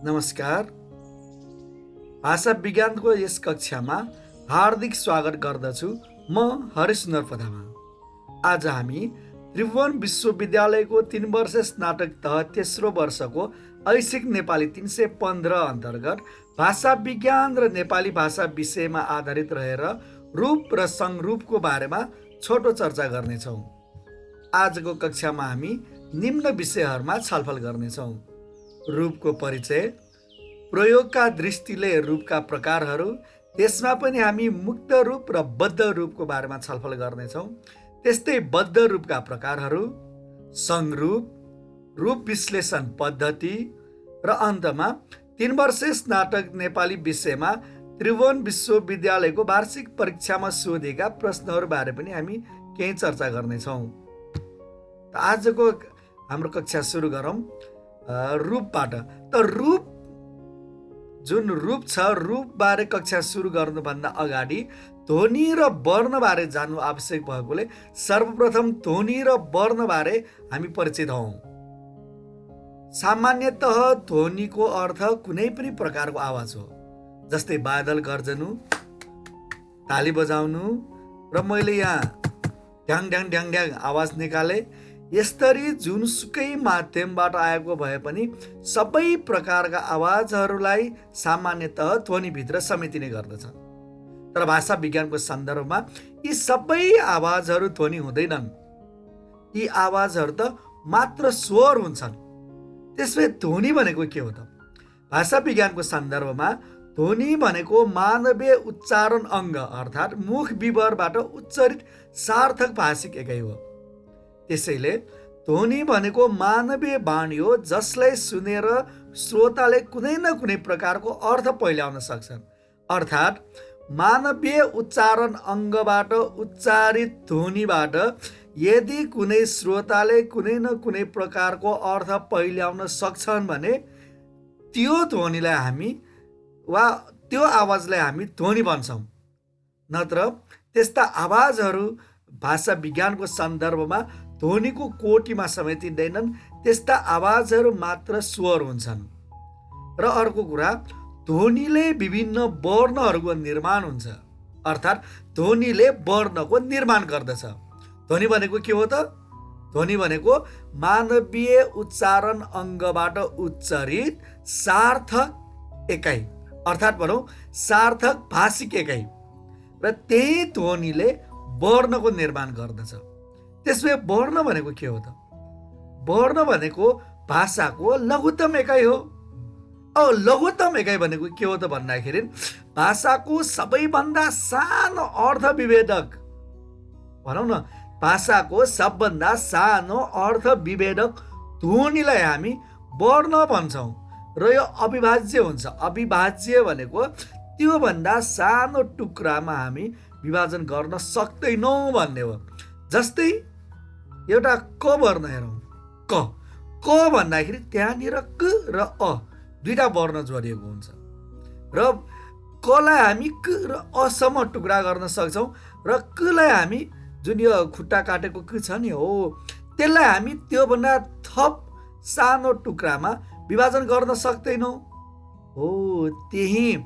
नमस्कार। भाषा विज्ञानको यस कक्षामा हार्दिक स्वागत गर्दछु। म हरिशुन्दर प्रधान। आज हामी त्रिभुवन विश्वविद्यालयको 3 वर्ष स्नातक तह तेस्रो वर्षको ऐच्छिक नेपाली 315 अन्तर्गत भाषा विज्ञान र नेपाली भाषा विषयमा आधारित रहेर रूप र संरूपको बारेमा छोटो चर्चा गर्नेछौँ। आजको कक्षामा हामी निम्न विषयहरूमा छलफल गर्नेछौँ। रूपको परिचय, प्रयोगका दृष्टिले रूपका प्रकारहरू, त्यसमा पनि हामी मुक्त रूप र बद्ध रूपको बारेमा छलफल गर्नेछौँ। त्यस्तै बद्ध रूपका प्रकारहरू, संरूप, रूप विश्लेषण पद्धति र अन्तमा 3 वर्ष स्नातक नेपाली विषयमा त्रिभुवन विश्वविद्यालयको वार्षिक परीक्षामा सोधेका प्रश्नहरू बारे पनि हामी केही चर्चा गर्नेछौँ। आजको हाम्रो कक्षा सुरु गरौँ रूपबाट। त रूप जुन रूप छ, रूपबारे कक्षा सुरु गर्नुभन्दा अगाडि ध्वनि र वर्णबारे जान्नु आवश्यक भएकोले सर्वप्रथम ध्वनि र वर्णबारे हामी परिचित हौँ। सामान्यतः ध्वनिको अर्थ कुनै पनि प्रकारको आवाज हो, जस्तै बादल गर्जनु, ताली बजाउनु र मैले यहाँ ढ्याङ ढ्याङ ढ्याङ ढ्याङ आवाज निकाले। यसरी जुनसुकै माध्यमबाट आएको भए पनि सबै प्रकारका आवाजहरूलाई सामान्यतः ध्वनिभित्र समेटिने गर्दछ। तर भाषा विज्ञानको सन्दर्भमा यी सबै आवाजहरू ध्वनि हुँदैनन्। यी आवाजहरू त मात्र स्वर हुन्छन्। त्यसमै ध्वनि भनेको के हो त? भाषा विज्ञानको सन्दर्भमा ध्वनि भनेको मानवीय उच्चारण अङ्ग अर्थात् मुख विवरबाट उच्चारित सार्थक भाषिक एकाइ हो। त्यसैले ध्वनि भनेको मानवीय वाणी हो, जसलाई सुनेर श्रोताले कुनै न कुनै प्रकारको अर्थ पहिल्याउन सक्छन्। अर्थात् मानवीय उच्चारण अङ्गबाट उच्चारित ध्वनिबाट यदि कुनै श्रोताले कुनै न कुनै प्रकारको अर्थ पहिल्याउन सक्छन् भने त्यो ध्वनिलाई हामी वा त्यो आवाजलाई हामी ध्वनि भन्छौँ। नत्र त्यस्ता आवाजहरू भाषा विज्ञानको सन्दर्भमा ध्वनिको कोटिमा समेटिँदैनन्। त्यस्ता आवाजहरू मात्र स्वर हुन्छन्। र अर्को कुरा, ध्वनिले विभिन्न वर्णहरूको निर्माण हुन्छ, अर्थात् ध्वनिले वर्णको निर्माण गर्दछ। ध्वनि भनेको के हो त? ध्वनि भनेको मानवीय उच्चारण अङ्गबाट उच्चारित सार्थक एकाइ अर्थात् भनौँ सार्थक भाषिक एकाइ, र त्यही ध्वनिले वर्णको निर्माण गर्दछ। त्यसमै वर्ण भनेको के हो त? वर्ण भनेको भाषाको लघुत्तम एकाइ हो। लघुत्तम एकाइ भनेको के हो त भन्दाखेरि भाषाको सबैभन्दा सानो अर्थ विभेदक, भनौँ न भाषाको सबभन्दा सानो अर्थ विभेदक ध्वनिलाई हामी वर्ण भन्छौँ र यो अविभाज्य हुन्छ। अविभाज्य भनेको त्योभन्दा सानो टुक्रामा हामी विभाजन गर्न सक्दैनौँ भन्ने हो। जस्तै एउटा क वर्ण हेरौँ। क भन्दाखेरि त्यहाँनिर क र अ दुईटा वर्ण जोडिएको हुन्छ र कलाई हामी क र असम्म टुक्रा गर्न सक्छौँ र कलाई हामी जुन यो खुट्टा काटेको क छ नि हो, त्यसलाई हामी त्योभन्दा थप सानो टुक्रामा विभाजन गर्न सक्दैनौँ। हो, त्यही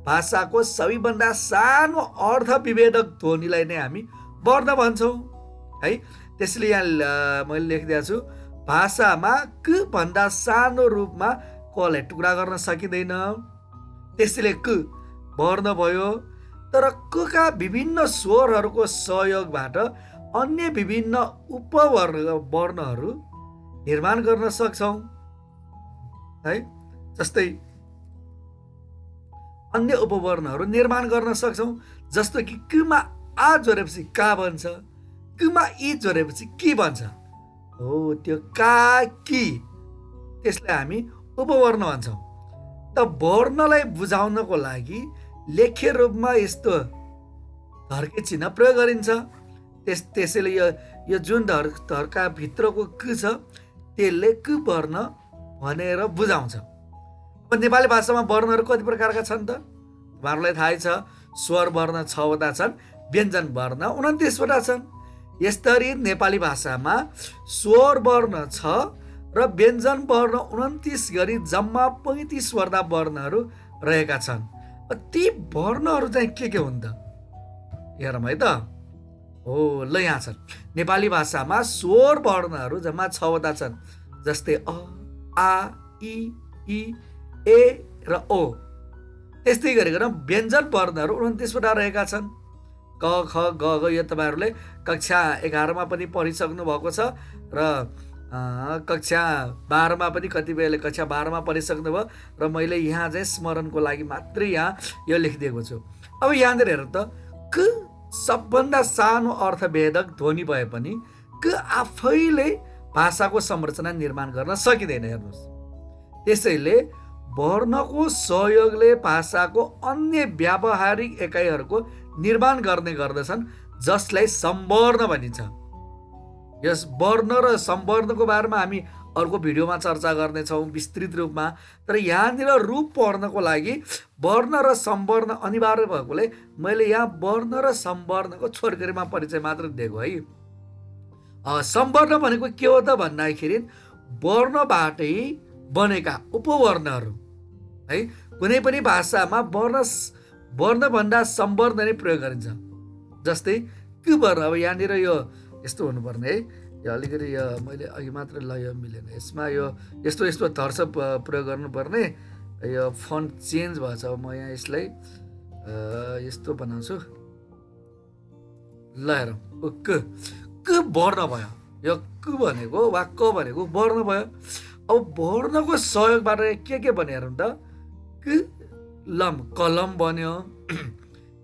भाषाको सबैभन्दा सानो अर्थ विभेदक ध्वनिलाई नै हामी वर्ण भन्छौँ है। त्यसले यहाँ मैले लेखिदिएको छु, भाषामा क भन्दा सानो रूपमा कलाई टुक्रा गर्न सकिँदैन। त्यसैले क वर्ण भयो। तर कका विभिन्न स्वरहरूको सहयोगबाट अन्य विभिन्न वर्णहरू निर्माण गर्न सक्छौँ है। जस्तै अन्य उपवर्णहरू निर्माण गर्न सक्छौँ। जस्तो कि कमा आ जोडेपछि का बन्छ, कमा इ जोडेपछि के बन्छ। हो, त्यो का कि त्यसलाई हामी उपवर्ण भन्छौँ। त वर्णलाई बुझाउनको लागि लेख्य रूपमा यस्तो धर्के चिन्ह प्रयोग गरिन्छ। त्यसैले यो जुन धर्का भित्रको क छ त्यसले क वर्ण भनेर बुझाउँछ। अब नेपाली भाषामा वर्णहरू कति प्रकारका छन् त? तपाईँहरूलाई थाहै छ, स्वर वर्ण 6वटा छन्, व्यञ्जन वर्ण 29वटा छन्। यसरी नेपाली भाषामा स्वर वर्ण 6 र व्यञ्जन वर्ण 29 गरी जम्मा 35 वटा वर्णहरू रहेका छन्। ती वर्णहरू चाहिँ के हुन् त हेरौँ है त। हो ल यहाँ छन्। नेपाली भाषामा स्वर वर्णहरू जम्मा 6 वटा छन्, जस्तै अ, आ, इ, ए र ओ। त्यस्तै गरिकन व्यञ्जन वर्णहरू 29 वटा रहेका छन्। क, ख, ग, घ यो तपाईँहरूले कक्षा 11मा पनि पढिसक्नु भएको छ र कक्षा 12मा पनि कतिपयले कक्षा 12मा पढिसक्नुभयो र मैले यहाँ चाहिँ स्मरणको लागि मात्रै यहाँ यो लेखिदिएको छु। अब यहाँनिर हेर्नु त, क सबभन्दा सानो अर्थवेदक ध्वनि भए पनि क आफैले भाषाको संरचना निर्माण गर्न सकिँदैन। हेर्नुहोस्, त्यसैले वर्णको सहयोगले भाषाको अन्य व्यावहारिक एकाइहरूको निर्माण गर्ने गर्दछन्, जसलाई सम्वर्ण भनिन्छ। यस वर्ण र सम्वर्णको बारेमा हामी अर्को भिडियोमा चर्चा गर्नेछौँ विस्तृत रूपमा। तर यहाँनिर रूप पढ्नको लागि वर्ण र सम्वर्ण अनिवार्य भएकोले मैले यहाँ वर्ण र सम्वर्णको छोटकरीमा परिचय मात्र दिएको है। सम्वर्ण भनेको के हो त भन्दाखेरि वर्णबाटै बनेका उपवर्णहरू है। कुनै पनि भाषामा वर्णभन्दा सम्वर्ण नै प्रयोग गरिन्छ। जस्तै क वर्ण, अब यहाँनिर यो यस्तो हुनुपर्ने है, यो अलिकति यो मैले अघि मात्र ल यो मिलेन, यसमा यो यस्तो धर्स प्रयोग गर्नुपर्ने। यो फन्ट चेन्ज भएछ, म यहाँ यसलाई यस्तो बनाउँछु। ल हेरौँ, क वर्ण भयो। यो क भनेको वा क भनेको वर्ण भयो। अब वर्णको सहयोगबाट के बन्यो हेरौँ त। लम कलम बन्यो,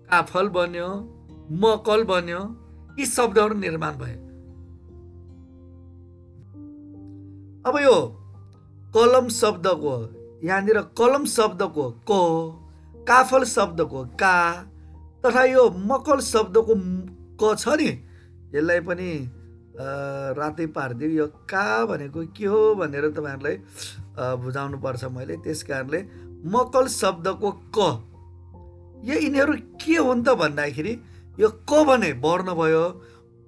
काफल बन्यो, मकल बन्यो, यी शब्दहरू निर्माण भए। अब यो कलम शब्दको यहाँनिर कलम शब्दको क, काफल शब्दको का तथा यो मकल शब्दको क छ नि, यसलाई पनि रातै पारिदियो। यो का भनेको के हो भनेर तपाईँहरूलाई बुझाउनु पर्छ मैले। त्यस कारणले मकल शब्दको क, यो यिनीहरू के हुन् त भन्दाखेरि यो क भने वर्ण भयो।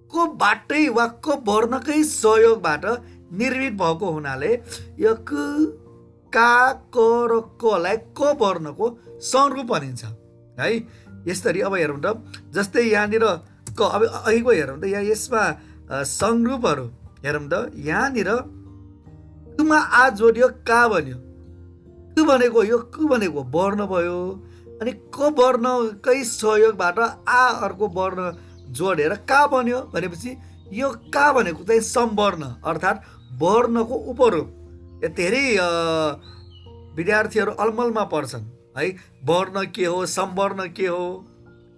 क बाटै वा क वर्णकै सहयोगबाट निर्मित भएको हुनाले यो क, का, क र कलाई क वर्णको संरूप भनिन्छ है। यसरी अब हेरौँ त, जस्तै यहाँनिर क, अब अघिको हेरौँ त, यहाँ यसमा संरूपहरू हेरौँ त। यहाँनिर कमा आ जोडियो का बन्यो। क भनेको यो क भनेको वर्ण भयो, अनि क वर्णकै सहयोगबाट आ अर्को वर्ण जोडेर का बन्यो भनेपछि यो का भनेको चाहिँ सम्वर्ण अर्थात् वर्णको उपरूप। धेरै विद्यार्थीहरू अलमलमा पर्छन् है, वर्ण के हो, सम्वर्ण के हो,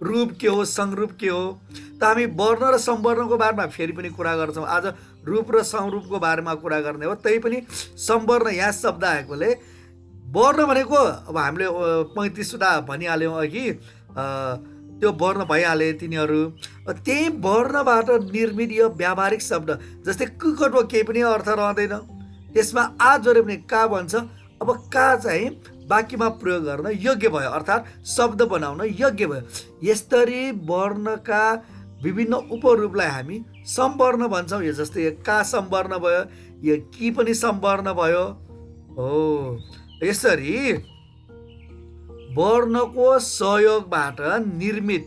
रूप के हो, संरूप के हो। त हामी वर्ण र सम्वर्णको बारेमा फेरि पनि कुरा गर्छौँ। आज रूप र संरूपको बारेमा कुरा गर्ने हो। तै पनि सम्वर्ण यहाँ शब्द आएकोले वर्ण भनेको अब हामीले 35वटा भनिहाल्यौँ अघि, त्यो वर्ण भइहाले तिनीहरू। त्यही वर्णबाट निर्मित यो व्यावहारिक शब्द, जस्तै कुकटको केही पनि अर्थ रहँदैन, त्यसमा आ जोड्यो भने का बन्छ। अब का चाहिँ वाक्यमा प्रयोग गर्न योग्य भयो, अर्थात् शब्द बनाउन योग्य भयो। यसरी वर्णका विभिन्न उपरूपलाई हामी सम्वर्ण भन्छौँ। यो जस्तै यो का सम्वर्ण भयो, यो कि पनि सम्वर्ण भयो। हो, यसरी वर्णको सहयोगबाट निर्मित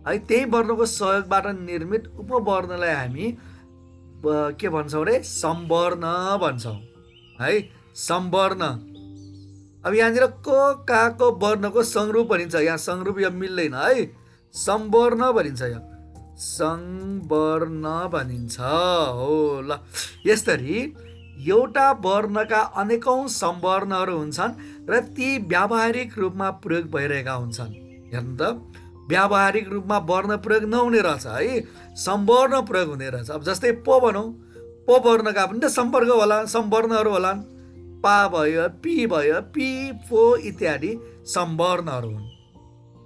है, त्यही वर्णको सहयोगबाट निर्मित उपवर्णलाई हामी के भन्छौँ रे, सम्वर्ण भन्छौँ है, सम्वर्ण। अब यहाँनिर क, का, क वर्णको संरूप भनिन्छ। यहाँ संरूप यो मिल्दैन है, सम्वर्ण भनिन्छ, यो संवर्ण भनिन्छ। हो ल, यसरी एउटा वर्णका अनेकौं सम्वर्णहरू हुन्छन् र ती व्यावहारिक रूपमा प्रयोग भइरहेका हुन्छन्। हेर्नु त, व्यावहारिक रूपमा वर्ण प्रयोग नहुने रहेछ है, सम्वर्ण प्रयोग हुने रहेछ। अब जस्तै प भनौँ, प वर्णका पनि त सम्वर्णहरू होलान्। पा भयो, पी भयो, पी, पो इत्यादि सम्वर्णहरू हुन्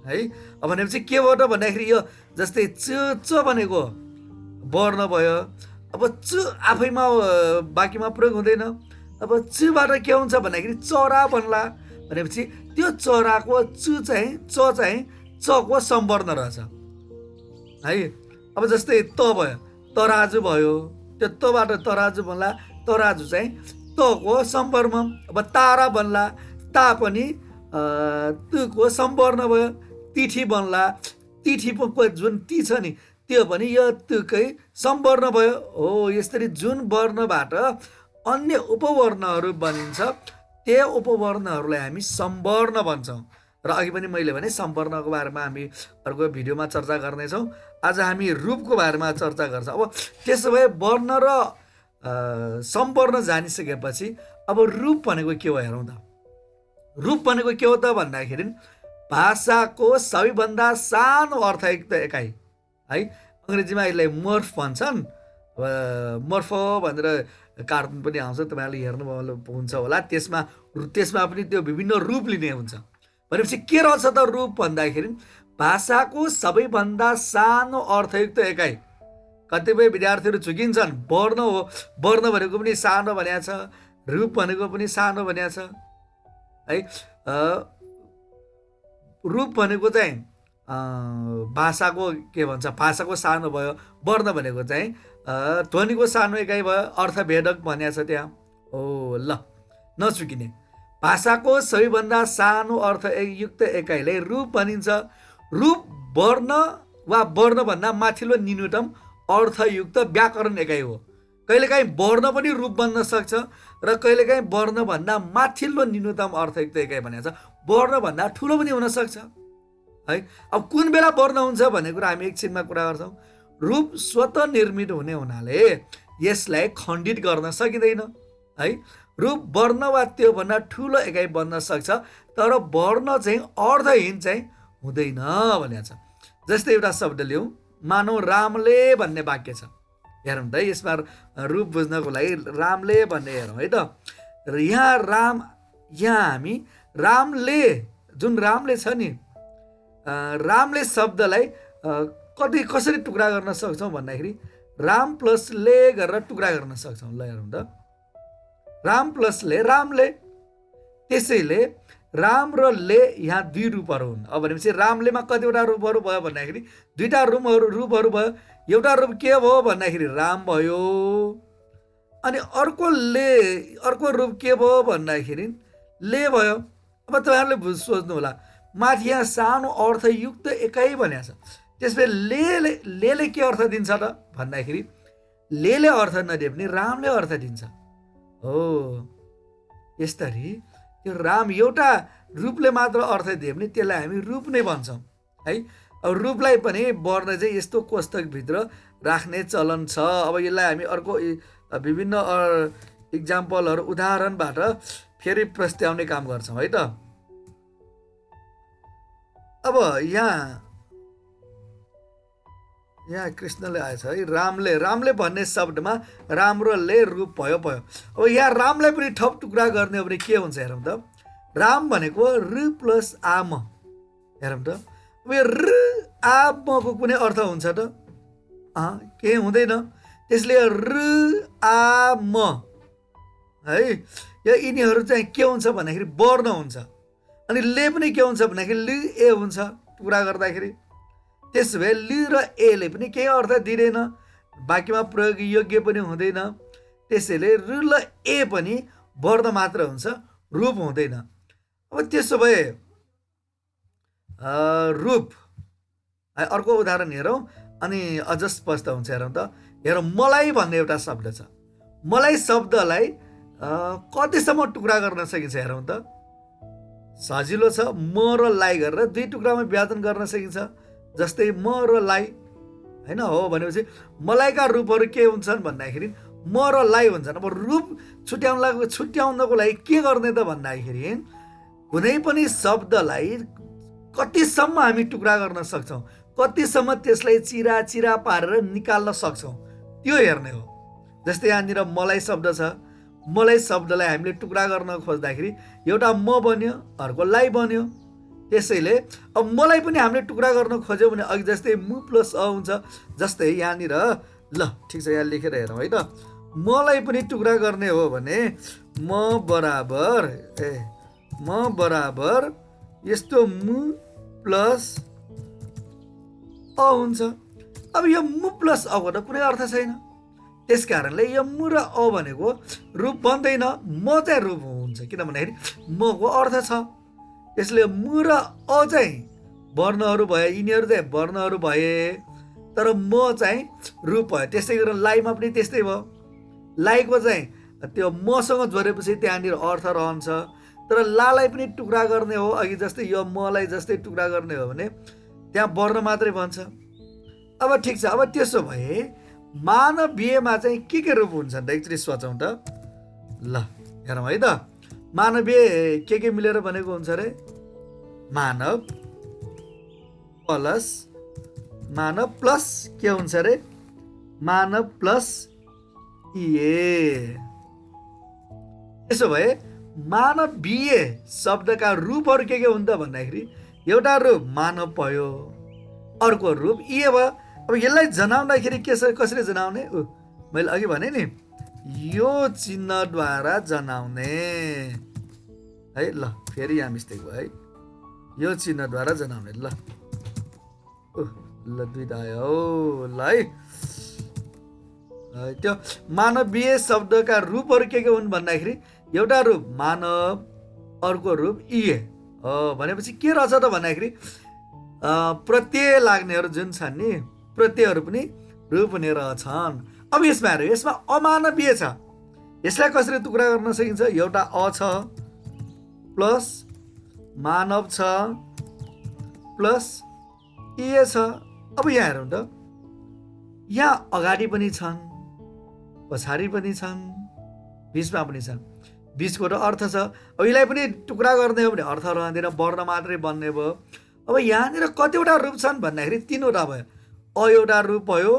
है। अब भनेपछि के भयो त भन्दाखेरि यो जस्तै च भनेको वर्ण भयो। अब च आफैमा बाँकीमा प्रयोग हुँदैन। अब चबाट के हुन्छ भन्दाखेरि चरा बन्ला भनेपछि त्यो चराको च चाहिँ चको सम्वर्ण रहेछ है। अब जस्तै त भयो, तराजु भयो, त्यो तबाट तराजु बन्ला, तराजु चाहिँ तको सम्पर्कमा। अब तारा बन्ला, ता पनि तुको सम्वर्ण भयो। तिथि बन्ला, तिथि जुन ती छ नि त्यो पनि यो तुकै सम्वर्ण भयो। हो, यसरी जुन वर्णबाट अन्य उपवर्णहरू बनिन्छ त्यो उपवर्णहरूलाई हामी सम्वर्ण भन्छौँ। र अघि पनि मैले भने सम्वर्णको बारेमा हामी अर्को भिडियोमा चर्चा गर्नेछौँ। आज हामी रूपको बारेमा चर्चा गर्छौँ। अब त्यसो भए वर्ण र सम्वर्ण जानिसकेपछि अब रूप भनेको के हो हेरौँ त। रूप भनेको के हो त भन्दाखेरि भाषाको सबैभन्दा सानो अर्थयुक्त एकाइ है। अङ्ग्रेजीमा यसलाई मर्फ भन्छन्। मर्फ भनेर कार्टुन पनि आउँछ, तपाईँहरूले हेर्नु हुन्छ होला। त्यसमा पनि त्यो विभिन्न रूप लिने हुन्छ। भनेपछि के रहेछ त रूप भन्दाखेरि भाषाको सबैभन्दा सानो अर्थयुक्त एकाइ। कतिपय विद्यार्थीहरू चुकिन्छन्, वर्ण हो, वर्ण भनेको पनि सानो भनेको छ, रूप भनेको पनि सानो भनेको छ है। रूप भनेको चाहिँ भाषाको के भन्छ, भाषाको सानो भयो। वर्ण भनेको चाहिँ ध्वनिको सानो एकाइ भयो, अर्थभेदक भनेको छ त्यहाँ। हो ल, नचुकिने। भाषाको सबैभन्दा सानो अर्थयुक्त एकाइलाई रूप भनिन्छ। रूप वर्ण वा वर्णभन्दा माथिल्लो न्यूनतम अर्थयुक्त व्याकरण एकाइ हो। कहिलेकाहीँ वर्ण पनि रूप बन्न सक्छ र कहिलेकाहीँ वर्णभन्दा माथिल्लो न्यूनतम अर्थयुक्त एकाइ भनेको छ। वर्णभन्दा ठुलो पनि हुनसक्छ है। अब कुन बेला वर्ण हुन्छ भन्ने कुरा हामी एकछिनमा कुरा गर्छौँ। रूप स्वतः निर्मित हुने हुनाले यसलाई खण्डित गर्न सकिँदैन है। रूप वर्ण वा त्योभन्दा ठुलो एकाइ बन्न सक्छ, तर वर्ण चाहिँ अर्थहीन चाहिँ हुँदैन भनेको छ। जस्तै एउटा शब्द लिउँ, मानौ रामले भन्ने वाक्य छ। हेरौँ त, यसमा रूप बुझ्नको लागि रामले भन्ने हेरौँ है त। र यहाँ हामी रामले, जुन रामले छ नि, रामले शब्दलाई कसरी टुक्रा गर्न सक्छौँ भन्दाखेरि राम प्लस ले गरेर टुक्रा गर्न सक्छौँ। ल हेरौँ त, राम प्लस ले रामले। त्यसैले राम र ले यहाँ दुई रूपहरू हुन्। अब भनेपछि रामलेमा कतिवटा रूपहरू भयो भन्दाखेरि दुईवटा रूपहरू भयो। एउटा रूप के भयो भन्दाखेरि राम भयो, अनि अर्को रूप के भयो भन्दाखेरि ले भयो। अब तपाईँहरूले सोच्नु होला, माथि यहाँ सानो अर्थयुक्त एकाइ भनेको छ, त्यसपछि लेले के अर्थ दिन्छ त भन्दाखेरि लेले अर्थ नदिए पनि रामले अर्थ दिन्छ। हो, यसरी त्यो राम एउटा रूपले मात्र अर्थ दिए पनि त्यसलाई हामी रूप नै भन्छौँ है। अब रूपलाई पनि वर्ण चाहिँ यस्तो कोष्टकभित्र राख्ने चलन छ। अब यसलाई हामी अर्को विभिन्न इक्जाम्पलहरू, उदाहरणबाट फेरि प्रस्ताउने काम गर्छौँ है त। अब यहाँ कृष्णले आएछ है, रामले भन्ने शब्दमा राम र ले रूप भयो। अब यहाँ रामलाई पनि थप टुक्रा गर्ने हो भने के हुन्छ हेरौँ त। राम भनेको र प्लस आम। हेरौँ त, अब यो र आमको कुनै अर्थ हुन्छ त? केही हुँदैन। त्यसले र आम है, यो यिनीहरू चाहिँ के हुन्छ भन्दाखेरि वर्ण हुन्छ। अनि ले पनि के हुन्छ भन्दाखेरि लि ए हुन्छ टुक्रा गर्दाखेरि। त्यसो भए लि र एले पनि केही अर्थ दिँदैन, वाक्यमा प्रयोग योग्य पनि हुँदैन। त्यसैले र ल ए पनि वर्ण मात्र हुन्छ, रूप हुँदैन। अब त्यसो भए रूप अर्को उदाहरण हेरौँ अनि अझ स्पष्ट हुन्छ। हेरौँ त, हेरौँ, मलाई भन्ने एउटा शब्द छ। मलाई शब्दलाई कतिसम्म टुक्रा गर्न सकिन्छ हेरौँ त। सजिलो छ, म र लाई गरेर दुई टुक्रामा विभाजन गर्न सकिन्छ। जस्तै म र लाई होइन। हो भनेपछि मलाइका रूपहरू के हुन्छन् भन्दाखेरि म र लाई हुन्छन्। अब रूप छुट्याउनको लागि के गर्ने त भन्दाखेरि कुनै पनि शब्दलाई कतिसम्म हामी टुक्रा गर्न सक्छौँ, कतिसम्म त्यसलाई चिरा पारेर निकाल्न सक्छौँ त्यो हेर्ने हो। जस्तै यहाँनिर मलाई शब्द छ। मलाई शब्दलाई हामीले टुक्रा गर्न खोज्दाखेरि एउटा म बन्यो, अर्को लाई बन्यो। त्यसैले अब मलाई पनि हामीले टुक्रा गर्न खोज्यौँ भने अघि जस्तै मु प्लस अ हुन्छ। जस्तै यहाँनिर ल ठिक छ, यहाँ लेखेर हेरौँ है त। मलाई पनि टुक्रा गर्ने हो भने म बराबर यस्तो मु प्लस अ हुन्छ। अब यो मु प्लस अको त कुनै अर्थ छैन। त्यस कारणले यो मु र अ भनेको रूप बन्दैन, म चाहिँ रूप हुन्छ, किन भन्दाखेरि मको अर्थ छ। यसले मु र अ चाहिँ वर्णहरू भए, यिनीहरू चाहिँ वर्णहरू भए, तर म चाहिँ रूप भयो। त्यस्तै गरेर लाइमा पनि त्यस्तै भयो। लाइको चाहिँ त्यो मसँग जोडेपछि त्यहाँनिर अर्थ रहन्छ, तर लालाई पनि टुक्रा गर्ने हो, अघि जस्तै यो मलाई जस्तै टुक्रा गर्ने हो भने त्यहाँ वर्ण मात्रै बन्छ। अब ठिक छ, अब त्यसो भए मानवीयमा चाहिँ के रूप हुन्छन् त एकचोटि सोचौँ त। ल हेरौँ है त, मानवीय के मिलेर बनेको हुन्छ अरे? मानव प्लस के हुन्छ अरे? मानव प्लस इए। त्यसो भए मानवीय शब्दका रूपहरू के हुन् त भन्दाखेरि एउटा रूप मानव भयो, अर्को रूप इए भयो। अब यसलाई जनाउँदाखेरि कसरी जनाउने? मैले अघि भने नि, यो चिन्हद्वारा जनाउने है। ल फेरि यहाँ मिस्टेक भयो है, यो चिन्हद्वारा जनाउने। ल दुईटा आयो ल है। त्यो मानवीय शब्दका रूपहरू के हुन् भन्दाखेरि एउटा रूप मानव, अर्को रूप इए भनेपछि के रहेछ त भन्दाखेरि प्रत्यय लाग्नेहरू जुन छन् नि, प्रत्ययहरू पनि रूप हुने रहेछन्। अब यसमा हेर, यसमा अमानवीय छ, यसलाई कसरी टुक्रा गर्न सकिन्छ? एउटा अ छ प्लस मानव छ प्लस इए छ। अब यहाँ हेरौँ त, यहाँ अगाडि पनि छन्, पछाडि पनि छन्, बिचमा पनि छन्, बिचको र अर्थ छ। अब यसलाई पनि टुक्रा गर्ने हो भने अर्थ रहँदैन, वर्ण मात्रै बन्ने भयो। अब यहाँनिर कतिवटा रूप छन् भन्दाखेरि 3वटा भयो। अ एउटा रूप भयो,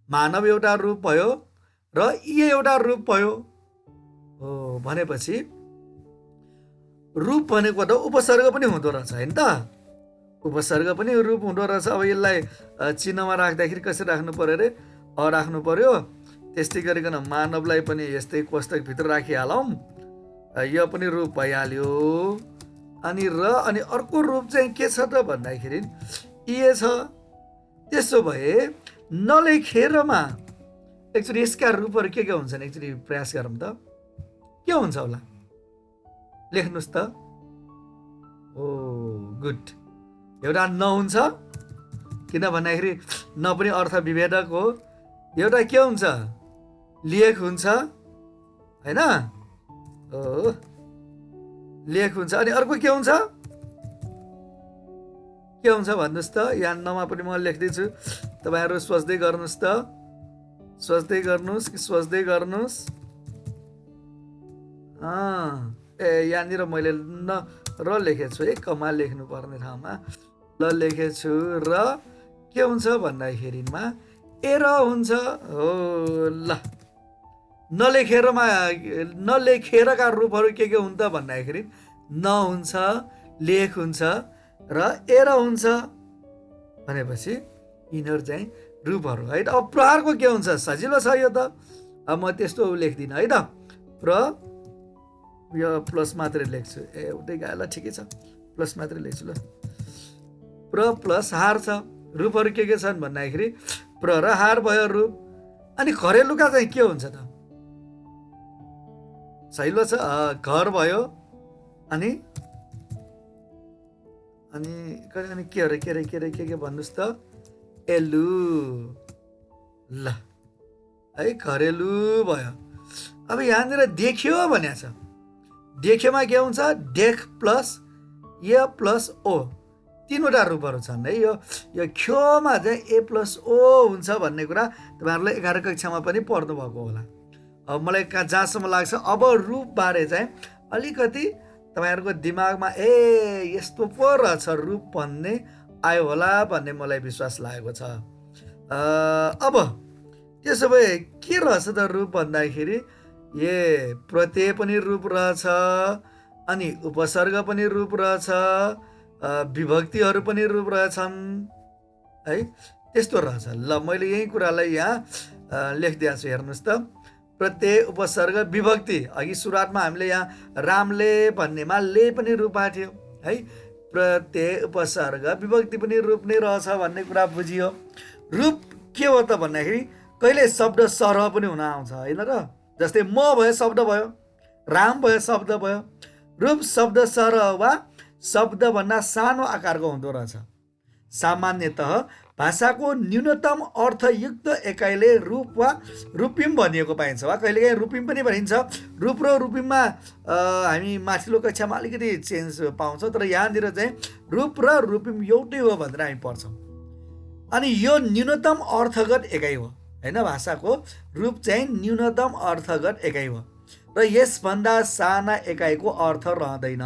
मानव एउटा रूप भयो र इए एउटा रूप भयो। हो भनेपछि रूप भनेको त उपसर्ग पनि हुँदो रहेछ होइन त? उपसर्ग पनि रूप हुँदो रहेछ। अब यसलाई चिन्हमा राख्दाखेरि कसरी राख्नु पर्यो अरे? अ राख्नु पर्यो। त्यस्तै गरिकन मानवलाई पनि यस्तै कोष्टकभित्र राखिहालौँ, यो पनि रूप भइहाल्यो। अनि अर्को रूप चाहिँ के छ त भन्दाखेरि इए छ। त्यसो भए नलेखेरमा एकचोटि यसका रूपहरू के हुन्छन् एकचोटि प्रयास गरौँ त। के हुन्छ होला? लेख्नुहोस् त। ओ गुड। एउटा न हुन्छ, किन भन्दाखेरि न पनि अर्थ विभेदक हो। एउटा के हुन्छ? लेख हुन्छ होइन? लेख हुन्छ। अनि अर्को के हुन्छ? के हुन्छ भन्नुहोस् त? यहाँ नमा पनि म लेख्दैछु, तपाईँहरू सोच्दै गर्नुहोस् त। सोच्दै गर्नुहोस्। यहाँनिर मैले न र लेखेछु है, कमा लेख्नुपर्ने ठाउँमा ल लेखेछु। र के हुन्छ भन्दाखेरिमा एर हुन्छ। हो ल, नलेखेरका रूपहरू के हुन् त भन्दाखेरि न हुन्छ, लेख हुन्छ र एर हुन्छ। भनेपछि यिनीहरू चाहिँ रूपहरू है त। अब प्रहारको के हुन्छ? सजिलो छ यो त। अब म त्यस्तो लेख्दिनँ है त। यो प्लस मात्रै लेख्छु। एउटै गायो ल, ठिकै छ, प्लस मात्रै लेख्छु ल। प्लस हार छ। रूपहरू के छन् भन्दाखेरि प्र र हार भयो रूप। अनि घरेलुका चाहिँ के हुन्छ त? सहिलो छ, घर भयो। अनि के अरे भन्नुहोस् त? एलु। ल है, घरेलु भयो। अब यहाँनिर देख्यो भनेको छ। देख्योमा के हुन्छ? देख प्लस ए प्लस ओ, 3वटा रूपहरू छन् है। यो ख्योमा चाहिँ ए प्लस ओ हुन्छ भन्ने कुरा तपाईँहरूले 11 कक्षामा पनि पढ्नु भएको होला। अब मलाई जहाँसम्म लाग्छ अब रूपबारे चाहिँ अलिकति तपाईँहरूको दिमागमा यस्तो पो रहेछ रूप भन्ने आयो होला भन्ने मलाई विश्वास लागेको छ। अब त्यसो भए के रहेछ त रूप भन्दाखेरि प्रत्यय पनि रूप रहेछ, अनि उपसर्ग पनि रूप रहेछ, विभक्तिहरू पनि रूप रहेछन् है, त्यस्तो रहेछ। ल मैले यही कुरालाई यहाँ लेखिदिएको छु, हेर्नुहोस् त। प्रत्यय, उपसर्ग, विभक्ति। अघि सुरुवातमा हामीले यहाँ रामले भन्नेमा ले पनि रूप आएको थियो है। प्रत्यय, उपसर्ग, विभक्ति पनि रूप नै रहेछ भन्ने कुरा बुझियो। रूप के हो त भन्दाखेरि कहिले शब्द सरह पनि हुन आउँछ होइन र। जस्तै म भयो शब्द भयो, राम भयो शब्द भयो। रूप शब्द सरह वा शब्दभन्दा सानो आकारको हुँदो रहेछ। सामान्यतः भाषाको न्यूनतम अर्थयुक्त एकाइले रूप वा रूपिम भनिएको पाइन्छ, वा कहिलेकाहीँ रूपिम पनि भनिन्छ। रूप र रूपिममा हामी माथिल्लो कक्षामा अलिकति चेन्ज पाउँछौँ, तर यहाँनिर चाहिँ रूप र रूपिम एउटै हो भनेर हामी पढ्छौँ। अनि यो न्यूनतम अर्थगत एकाइ हो होइन। भाषाको रूप चाहिँ न्यूनतम अर्थगत एकाइ हो र यसभन्दा साना एकाइको अर्थ रहँदैन।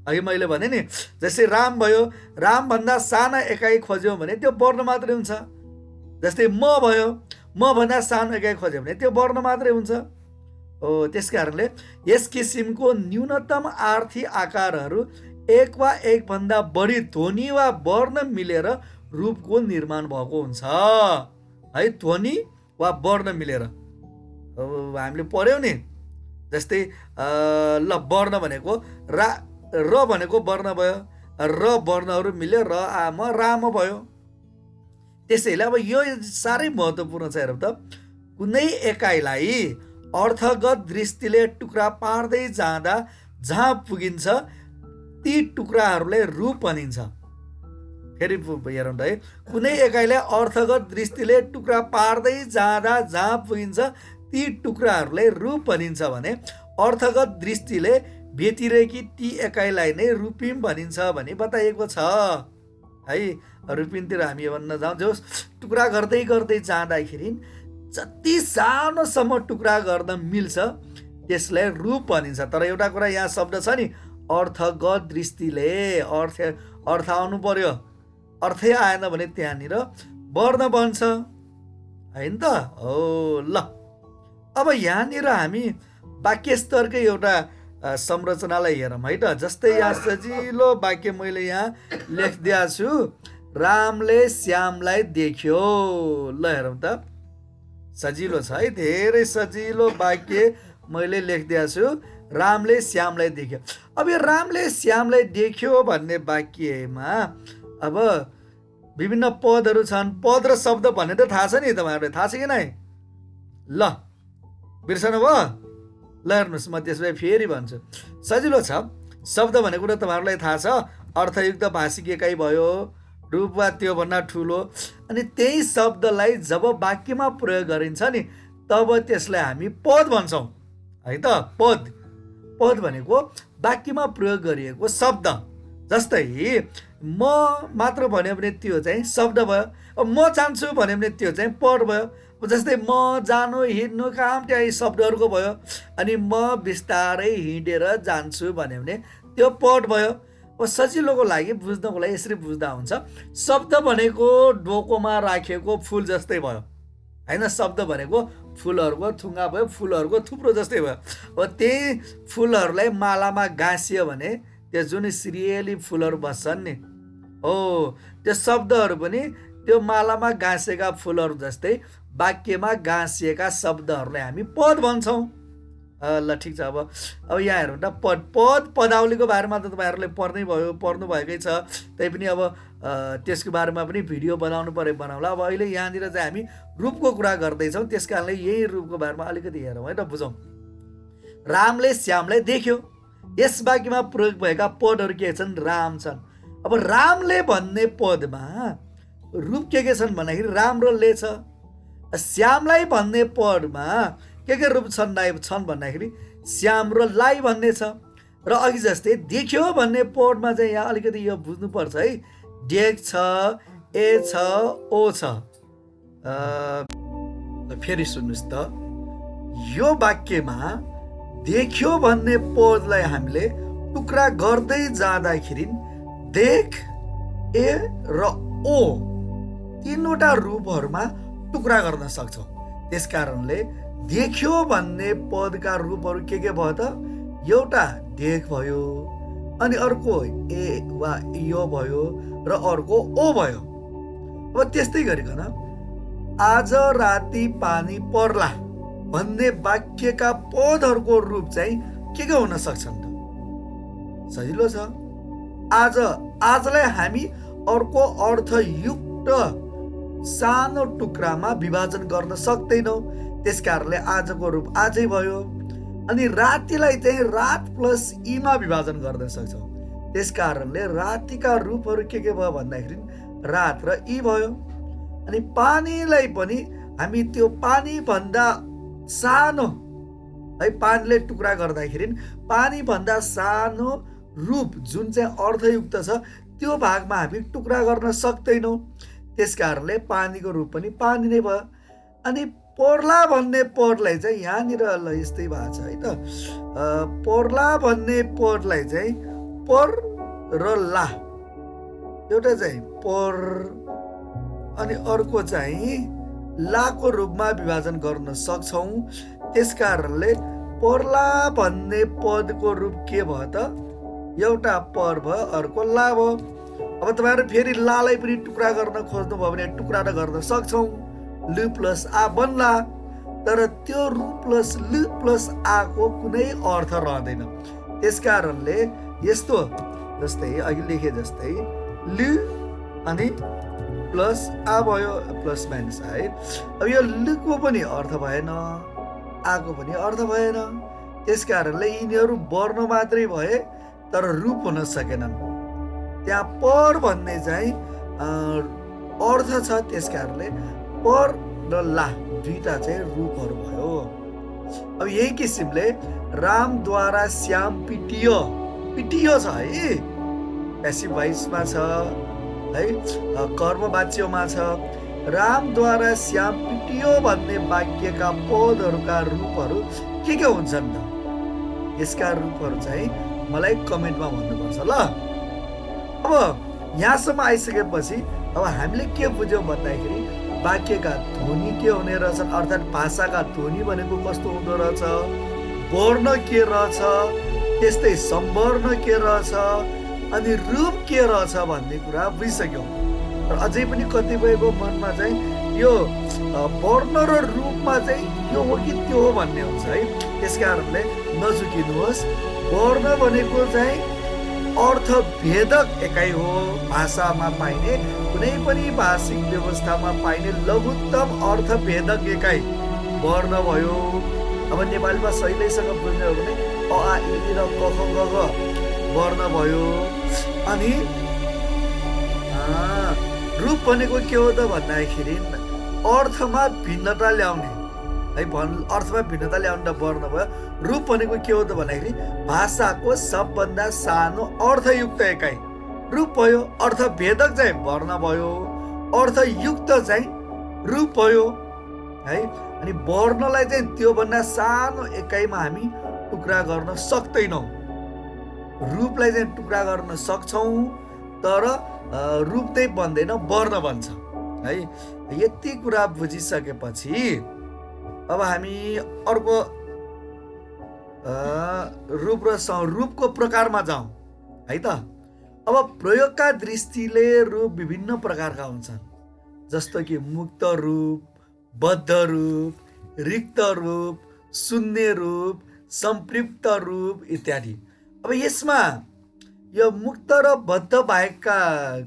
अघि मैले भने नि, जस्तै राम भयो, रामभन्दा साना एकाइ खोज्यौँ भने त्यो वर्ण मात्रै हुन्छ। जस्तै म भयो, म भन्दा सानो एकाइ खोज्यौँ भने त्यो वर्ण मात्रै हुन्छ। हो, त्यस कारणले यस किसिमको न्यूनतम आर्थी आकारहरू एक वा एकभन्दा बढी ध्वनि वा वर्ण मिलेर रूपको निर्माण भएको हुन्छ है। ध्वनि वा वर्ण मिलेर हामीले पढ्यौँ नि। जस्तै ल वर्ण भनेको र भनेको वर्ण भयो, र वर्णहरू मिल्यो र आम राम भयो। त्यसैले अब यो साह्रै महत्त्वपूर्ण छ। हेरौँ त, कुनै एकाइलाई अर्थगत दृष्टिले टुक्रा पार्दै जाँदा जहाँ पुगिन्छ ती टुक्राहरूलाई रूप भनिन्छ। फेरि हेरौँ त है, कुनै एकाइलाई अर्थगत दृष्टिले टुक्रा पार्दै जाँदा जहाँ पुगिन्छ ती टुक्राहरूलाई रूप भनिन्छ भने अर्थगत दृष्टिले भेटिरहेकी ती एकाइलाई नै रूपिम भनिन्छ भनी बताइएको छ है। रूपिमतिर हामी भन्न जाउँ, जो टुक्रा गर्दै गर्दै जाँदाखेरि जति सानोसम्म टुक्रा गर्न मिल्छ त्यसलाई रूप भनिन्छ। तर एउटा कुरा यहाँ शब्द छ नि, अर्थगत दृष्टिले अर्थ आउनु पर्यो। अर्थै आएन भने त्यहाँनिर वर्ण बन्छ होइन त। हो ल, अब यहाँनिर हामी वाक्य स्तरकै एउटा संरचनालाई हेरौँ है त। जस्तै यहाँ सजिलो वाक्य मैले यहाँ लेखिदिएको छु, रामले श्यामलाई देख्यो। ल हेरौँ त, सजिलो छ है, धेरै सजिलो वाक्य मैले लेखिदिएको छु, रामले श्यामलाई देख्यो। अब यो रामले श्यामलाई देख्यो भन्ने वाक्यमा अब विभिन्न पदहरू छन्। पद र शब्द भन्ने त थाहा छ नि तपाईँहरूलाई, थाहा छ कि नै? ल बिर्सनु भयो? ल हेर्नुहोस्, म त्यसो भए फेरि भन्छु, सजिलो छ। शब्द भनेको त तपाईँहरूलाई थाहा छ, अर्थयुक्त भाषिक एकाइ भयो, रूप वा त्योभन्दा ठुलो। अनि त्यही शब्दलाई जब वाक्यमा प्रयोग गरिन्छ नि तब त्यसलाई हामी पद भन्छौँ है त। पद भनेको वाक्यमा प्रयोग गरिएको शब्द। जस्तै म मात्र भन्यो भने त्यो चाहिँ शब्द भयो। अब म जान्छु भन्यो भने त्यो चाहिँ पद भयो। जस्तै म जानु हिँड्नु काम त्यही शब्दहरूको भयो। अनि म बिस्तारै हिँडेर जान्छु भन्यो भने त्यो पद भयो। अब सजिलोको लागि बुझ्नको लागि यसरी बुझ्दा हुन्छ, शब्द भनेको डोकोमा राखेको फुल जस्तै भयो होइन। शब्द भनेको फुलहरूको थुङ्गा भयो, फुलहरूको थुप्रो जस्तै भयो। अब त्यही फुलहरूलाई मालामा गाँसियो भने त्यो जुन सिरियली फुलहरू बस्छन् नि, हो त्यो शब्दहरू पनि त्यो मालामा गाँसेका फुलहरू जस्तै वाक्यमा गाँसिएका शब्दहरूलाई हामी पद भन्छौँ। ल ठिक छ। अब यहाँ हेरौँ त, पदावलीको बारेमा त तपाईँहरूले पढ्नु भएकै छ। तैपनि अब त्यसको बारेमा पनि भिडियो बनाउनु पऱ्यो बनाउला। अब अहिले यहाँनिर चाहिँ हामी रूपको कुरा गर्दैछौँ, त्यस कारणले यही रूपको बारेमा अलिकति हेरौँ है त, बुझौँ। रामले श्यामलाई देख्यो। यस वाक्यमा प्रयोग भएका पदहरू के छन्? राम छन्। अब रामले भन्ने पदमा रूप के छन् भन्दाखेरि राम र ले छ। श्यामलाई भन्ने पदमा के रूप छन् भन्दाखेरि श्याम र लाई भन्ने छ। र अघि जस्तै देख्यो भन्ने पदमा चाहिँ यहाँ अलिकति यो बुझ्नुपर्छ है, देख छ, ए छ, ओ छ। फेरि सुन्नुहोस् त, यो वाक्यमा देख्यो भन्ने पदलाई हामीले टुक्रा गर्दै जाँदाखेरि देख, ए र ओ तीनवटा रूपहरूमा टुक्रा गर्न सक्छौँ। त्यस कारणले देख्यो भन्ने पदका रूपहरू के भयो त? एउटा देख भयो, अनि अर्को ए वा यो भयो, र अर्को ओ भयो। अब त्यस्तै गरिकन आज राति पानी पर्ला भन्ने वाक्यका पदहरूको रूप चाहिँ के हुन सक्छन् त? सजिलो छ। आजलाई हामी अर्को अर्थयुक्त सानो टुक्रामा विभाजन गर्न सक्दैनौँ। त्यसकारणले आजको रूप आजै भयो। अनि रातिलाई चाहिँ रात प्लस ईमा विभाजन गर्न सक्छौँ। त्यसकारणले रातिका रूपहरू के भयो भन्दाखेरि रात र ई भयो। अनि पानीलाई पनि हामी त्यो पानीभन्दा सानो है, पानीले टुक्रा गर्दाखेरि पानीभन्दा सानो रूप जुन चाहिँ अर्थयुक्त छ त्यो भागमा हामी टुक्रा गर्न सक्दैनौँ। त्यसकारणले पानीको रूप पनि पानी नै भयो। अनि पर्ला भन्ने पदलाई चाहिँ यहाँनिर ल यस्तै भएको छ है त। पर्ला भन्ने पदलाई चाहिँ पर र ला, एउटा चाहिँ पर अनि अर्को चाहिँ लाको रूपमा विभाजन गर्न सक्छौँ। त्यसकारणले पर्ला भन्ने पदको रूप के भयो त? एउटा पर भयो, अर्को ला भयो। अब तपाईँहरू फेरि लालाई पनि टुक्रा गर्न खोज्नुभयो भने टुक्रा त गर्न सक्छौँ। लु प्लस आ बन्ला, तर त्यो रु प्लस लु प्लस आको कुनै अर्थ रहँदैन। त्यसकारणले यस्तो जस्तै अघि लेखे जस्तै लु अनि प्लस आ भयो, प्लस माइनस आ है। अब यो लुको पनि अर्थ भएन, आको पनि अर्थ भएन। त्यसकारणले यिनीहरू वर्ण मात्रै भए तर रूप हुन सकेनन्। त्यहाँ पर भन्ने चाहिँ अर्थ छ। त्यसकारणले पर र ला दुईटा चाहिँ रूपहरू भयो। अब यही किसिमले रामद्वारा श्याम पिटियो, पिटियो छ है, प्यासिभ भोइसमा छ है, कर्मवाच्यमा छ। रामद्वारा श्याम पिटियो भन्ने वाक्यका पदहरूका रूपहरू के हुन्छन् त? यसका रूपहरू चाहिँ मलाई कमेन्टमा भन्नुपर्छ ल। अब यहाँसम्म आइसकेपछि अब हामीले के बुझ्यौँ भन्दाखेरि वाक्यका ध्वनि के हुने रहेछन्, अर्थात् भाषाका ध्वनि भनेको कस्तो हुँदो रहेछ, वर्ण के रहेछ, त्यस्तै सम्वर्ण के रहेछ, अनि रूप के रहेछ भन्ने कुरा बुझिसक्यौँ। र अझै पनि कतिपयको मनमा चाहिँ यो वर्ण र रूपमा चाहिँ यो हो कि त्यो हो भन्ने हुन्छ है। त्यसकारणले नझुकिनुहोस्। वर्ण भनेको चाहिँ अर्थभेदक एकाइ हो। भाषामा पाइने कुनै पनि भाषिक व्यवस्थामा पाइने लघुत्तम अर्थभेदक एकाइ वर्ण भयो। अब नेपालीमा सहिलैसँग बुझ्ने हो भने अ आ इ ई र क ख ग घ वर्ण भयो। अनि रूप भनेको के हो त भन्दाखेरि अर्थमा भिन्नता ल्याउने है, अर्थमा भिन्नता ल्याउने त वर्ण भयो। रूप भनेको के हो त भन्दाखेरि भाषाको सबभन्दा सानो अर्थयुक्त एकाइ रूप भयो। अर्थभेदक चाहिँ वर्ण भयो, अर्थयुक्त चाहिँ रूप भयो है। अनि वर्णलाई चाहिँ त्योभन्दा सानो एकाइमा हामी टुक्रा गर्न सक्दैनौँ। रूपलाई चाहिँ टुक्रा गर्न सक्छौँ तर रूप चाहिँ बन्दैन, वर्ण बन्छ है। यति कुरा बुझिसकेपछि अब हामी अर्को रूप र रूपको प्रकारमा जाउँ है त। अब प्रयोगका दृष्टिले रूप विभिन्न प्रकारका हुन्छन्, जस्तो कि मुक्त रूप, बद्ध रूप, रिक्त रूप, शून्य रूप, सम्पृक्त रूप इत्यादि। अब यसमा यो मुक्त र बद्ध बाहेकका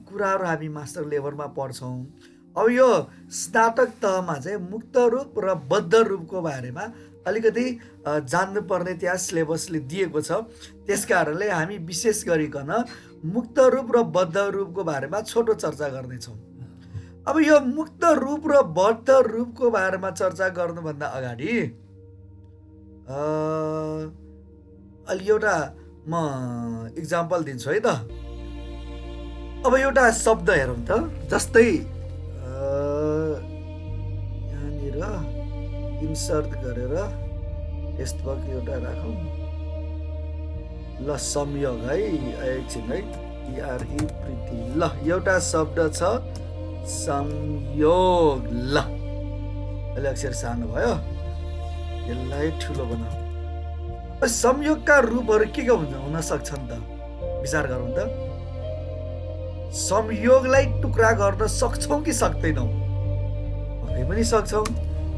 कुराहरू हामी मास्टर लेभलमा पढ्छौँ। अब यो स्नातक तहमा चाहिँ मुक्त रूप र बद्ध रूपको बारेमा अलिकति जान्नुपर्ने त्यहाँ सिलेबसले दिएको छ। त्यसकारणले हामी विशेष गरिकन मुक्त रूप र बद्ध रूपको बारेमा छोटो चर्चा गर्नेछौँ। अब यो मुक्त रूप र बद्ध रूपको बारेमा चर्चा गर्नुभन्दा अगाडि अलि एउटा म इक्जाम्पल दिन्छु है त। अब एउटा शब्द हेरौँ त, जस्तै यहाँनिर इन्सर्ट गरेर टेक्स्टबुक एउटा राखौँ ल। संयोग है, एकछिन है, इआरई प्रीति। ल एउटा शब्द छ संयोग। ल अहिले अक्षर सानो भयो, यसलाई ठुलो बनाऊ। संयोगका रूपहरू के हुन सक्छन् त विचार गरौँ त। संयोगलाई टुक्रा गर्न सक्छौँ कि सक्दैनौँ? पक्कै पनि सक्छौँ।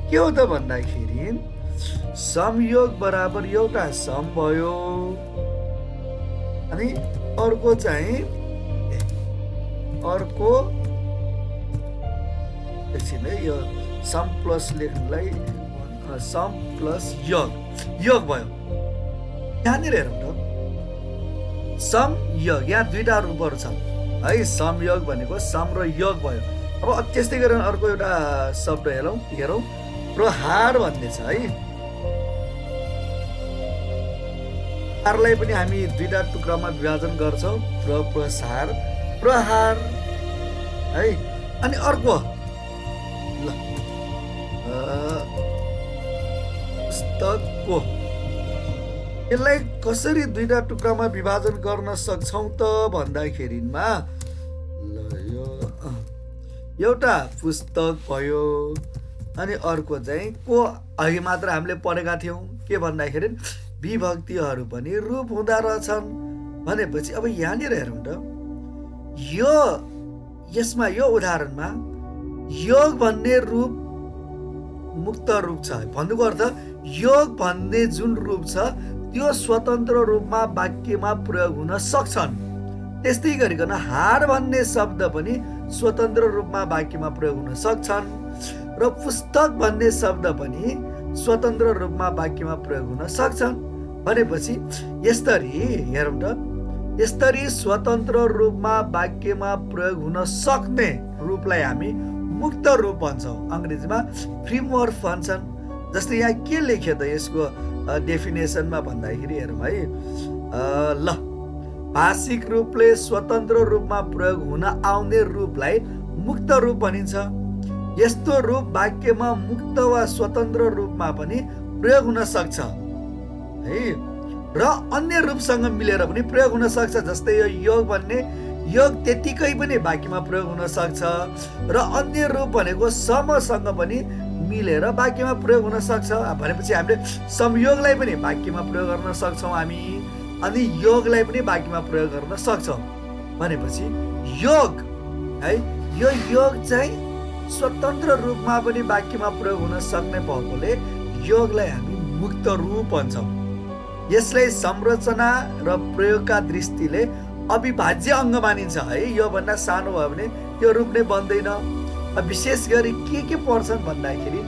के हो त भन्दाखेरि संयोग बराबर एउटा सम भयो अनि अर्को चाहिँ अर्को एकछिन है, यो सम प्लस लेख्नुलाई सम प्लस योग भयो। यहाँनिर हेरौँ त, सम योग, यहाँ दुईटा रूपहरू छन् है। संयोग भनेको सम र योग भयो। अब त्यस्तै गरेर अर्को एउटा शब्द हेरौँ प्रहार भन्ने छ है। प्रहारलाई पनि हामी दुईटा टुक्रामा विभाजन गर्छौँ, प्रसार, प्रहार है। अनि अर्को ल पुस्तकको, यसलाई कसरी दुईटा टुक्रामा विभाजन गर्न सक्छौँ त भन्दाखेरिमा ल यो एउटा पुस्तक भयो, अनि अर्को चाहिँ को अघि मात्र हामीले पढेका थियौँ के भन्दाखेरि विभक्तिहरू पनि रूप हुँदा रहेछन् भनेपछि अब यहाँनिर हेरौँ त, यसमा यो उदाहरणमा योग भन्ने रूप मुक्त रूप छ भन्नुको अर्थ योग भन्ने जुन रूप छ त्यो स्वतन्त्र रूपमा वाक्यमा प्रयोग हुन सक्छन्। त्यस्तै गरिकन हार भन्ने शब्द पनि स्वतन्त्र रूपमा वाक्यमा प्रयोग हुन सक्छन् र पुस्तक भन्ने शब्द पनि स्वतन्त्र रूपमा वाक्यमा प्रयोग हुन सक्छन् भनेपछि यसरी हेरौँ त, यसरी स्वतन्त्र रूपमा वाक्यमा प्रयोग हुन सक्ने रूपलाई हामी मुक्त रूप भन्छौँ, अङ्ग्रेजीमा फ्रेमवर्क भन्छन्। जस्तै यहाँ के लेख्यो त यसको डेफिनेसनमा भन्दाखेरि हेरौँ है, ल भाषिक रूपले स्वतन्त्र रूपमा प्रयोग हुन आउने रूपलाई मुक्त रूप भनिन्छ। यस्तो रूप वाक्यमा मुक्त वा स्वतन्त्र रूपमा पनि प्रयोग हुन सक्छ है, र अन्य रूपसँग मिलेर पनि प्रयोग हुन सक्छ। जस्तै यो योग भन्ने योग त्यतिकै पनि वाक्यमा प्रयोग हुन सक्छ र अन्य रूप भनेको समसँग पनि मिलेर वाक्यमा प्रयोग हुन सक्छ भनेपछि हामीले संयोगलाई पनि वाक्यमा प्रयोग गर्न सक्छौँ हामी, अनि योगलाई पनि वाक्यमा प्रयोग गर्न सक्छौँ भनेपछि योग है, यो योग चाहिँ स्वतन्त्र रूपमा पनि वाक्यमा प्रयोग हुन सक्ने भएकोले योगलाई हामी मुक्त रूप भन्छौँ। यसलाई संरचना र प्रयोगका दृष्टिले अविभाज्य अङ्ग मानिन्छ है। यो भन्दा सानो भयो भने त्यो रूप नै बन्दैन। विशेष गरी के पर्छन् भन्दाखेरि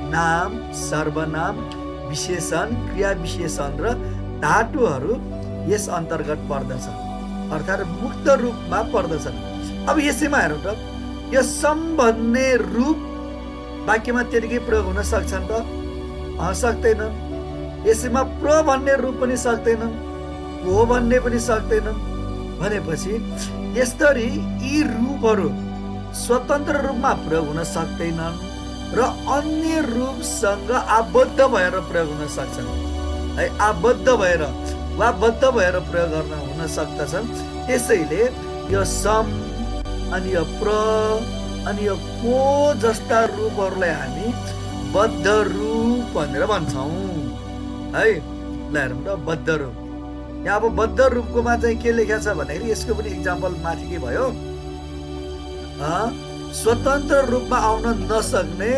नाम, सर्वनाम, विशेषण, क्रिया विशेषण र धातुहरू यस अन्तर्गत पर्दछन्, अर्थात् मुक्त रूपमा पर्दछन्। अब यसैमा हेरौँ त, यो सम भन्ने रूप वाक्यमा त्यतिकै प्रयोग हुन सक्छन् त? सक्दैनन्। यसैमा प्र भन्ने रूप पनि सक्दैनन्, हो भन्ने पनि सक्दैनन् भनेपछि यसरी यी रूपहरू स्वतन्त्र रूपमा प्रयोग हुन सक्दैनन् र अन्य रूपसँग आबद्ध भएर प्रयोग हुन सक्छन् है, आबद्ध भएर वा बद्ध भएर प्रयोग गर्न हुन सक्दछन्। त्यसैले यो सम अनि यो प्र अनि यो को जस्ता रूपहरूलाई हामी बद्ध रूप भनेर भन्छौँ है। ल हेरौँ त, बद्ध रूप। यहाँ अब बद्ध रूपकोमा चाहिँ के लेखेको छ भन्दाखेरि यसको पनि इक्जाम्पल माथिकै भयो, स्वतन्त्र रूपमा आउन नसक्ने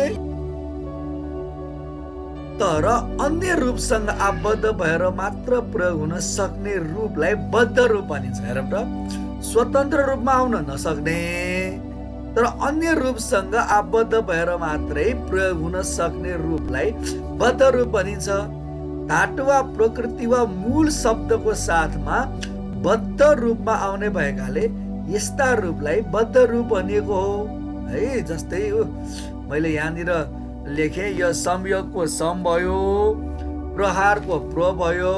तर अन्य रूपसँग आबद्ध भएर मात्र प्रयोग हुन सक्ने रूपलाई बद्ध रूप भनिन्छ। हेरौँ त, स्वतन्त्र रूपमा आउन नसक्ने तर अन्य रूपसँग आबद्ध भएर मात्रै प्रयोग हुन सक्ने रूपलाई बद्ध रूप भनिन्छ। धातु वा प्रकृति वा मूल शब्दको साथमा बद्ध रूपमा आउने भएकाले यस्ता रूपलाई बद्ध रूप भनिएको हो है। जस्तै मैले यहाँनिर लेखेँ, यो संयोगको सम भयो, प्रहारको प्र भयो,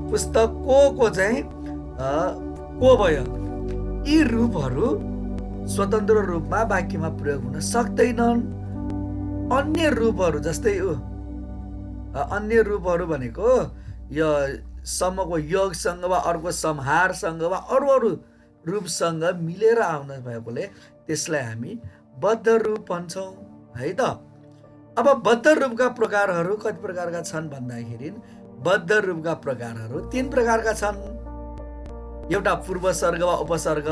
पुस्तकको चाहिँ को भयो। यी रूपहरू स्वतन्त्र रूपमा वाक्यमा प्रयोग हुन सक्दैनन्। अन्य रूपहरू जस्तै अन्य रूपहरू भनेको यो समको योगसँग वा अर्को संहारसँग वा अरू रूपसँग मिलेर आउन भएकोले त्यसलाई हामी बद्ध रूप भन्छौँ है त। अब बद्ध रूपका प्रकारहरू कति प्रकारका छन् भन्दाखेरि बद्ध रूपका प्रकारहरू 3 प्रकारका छन्। एउटा पूर्व सर्ग वा उपसर्ग,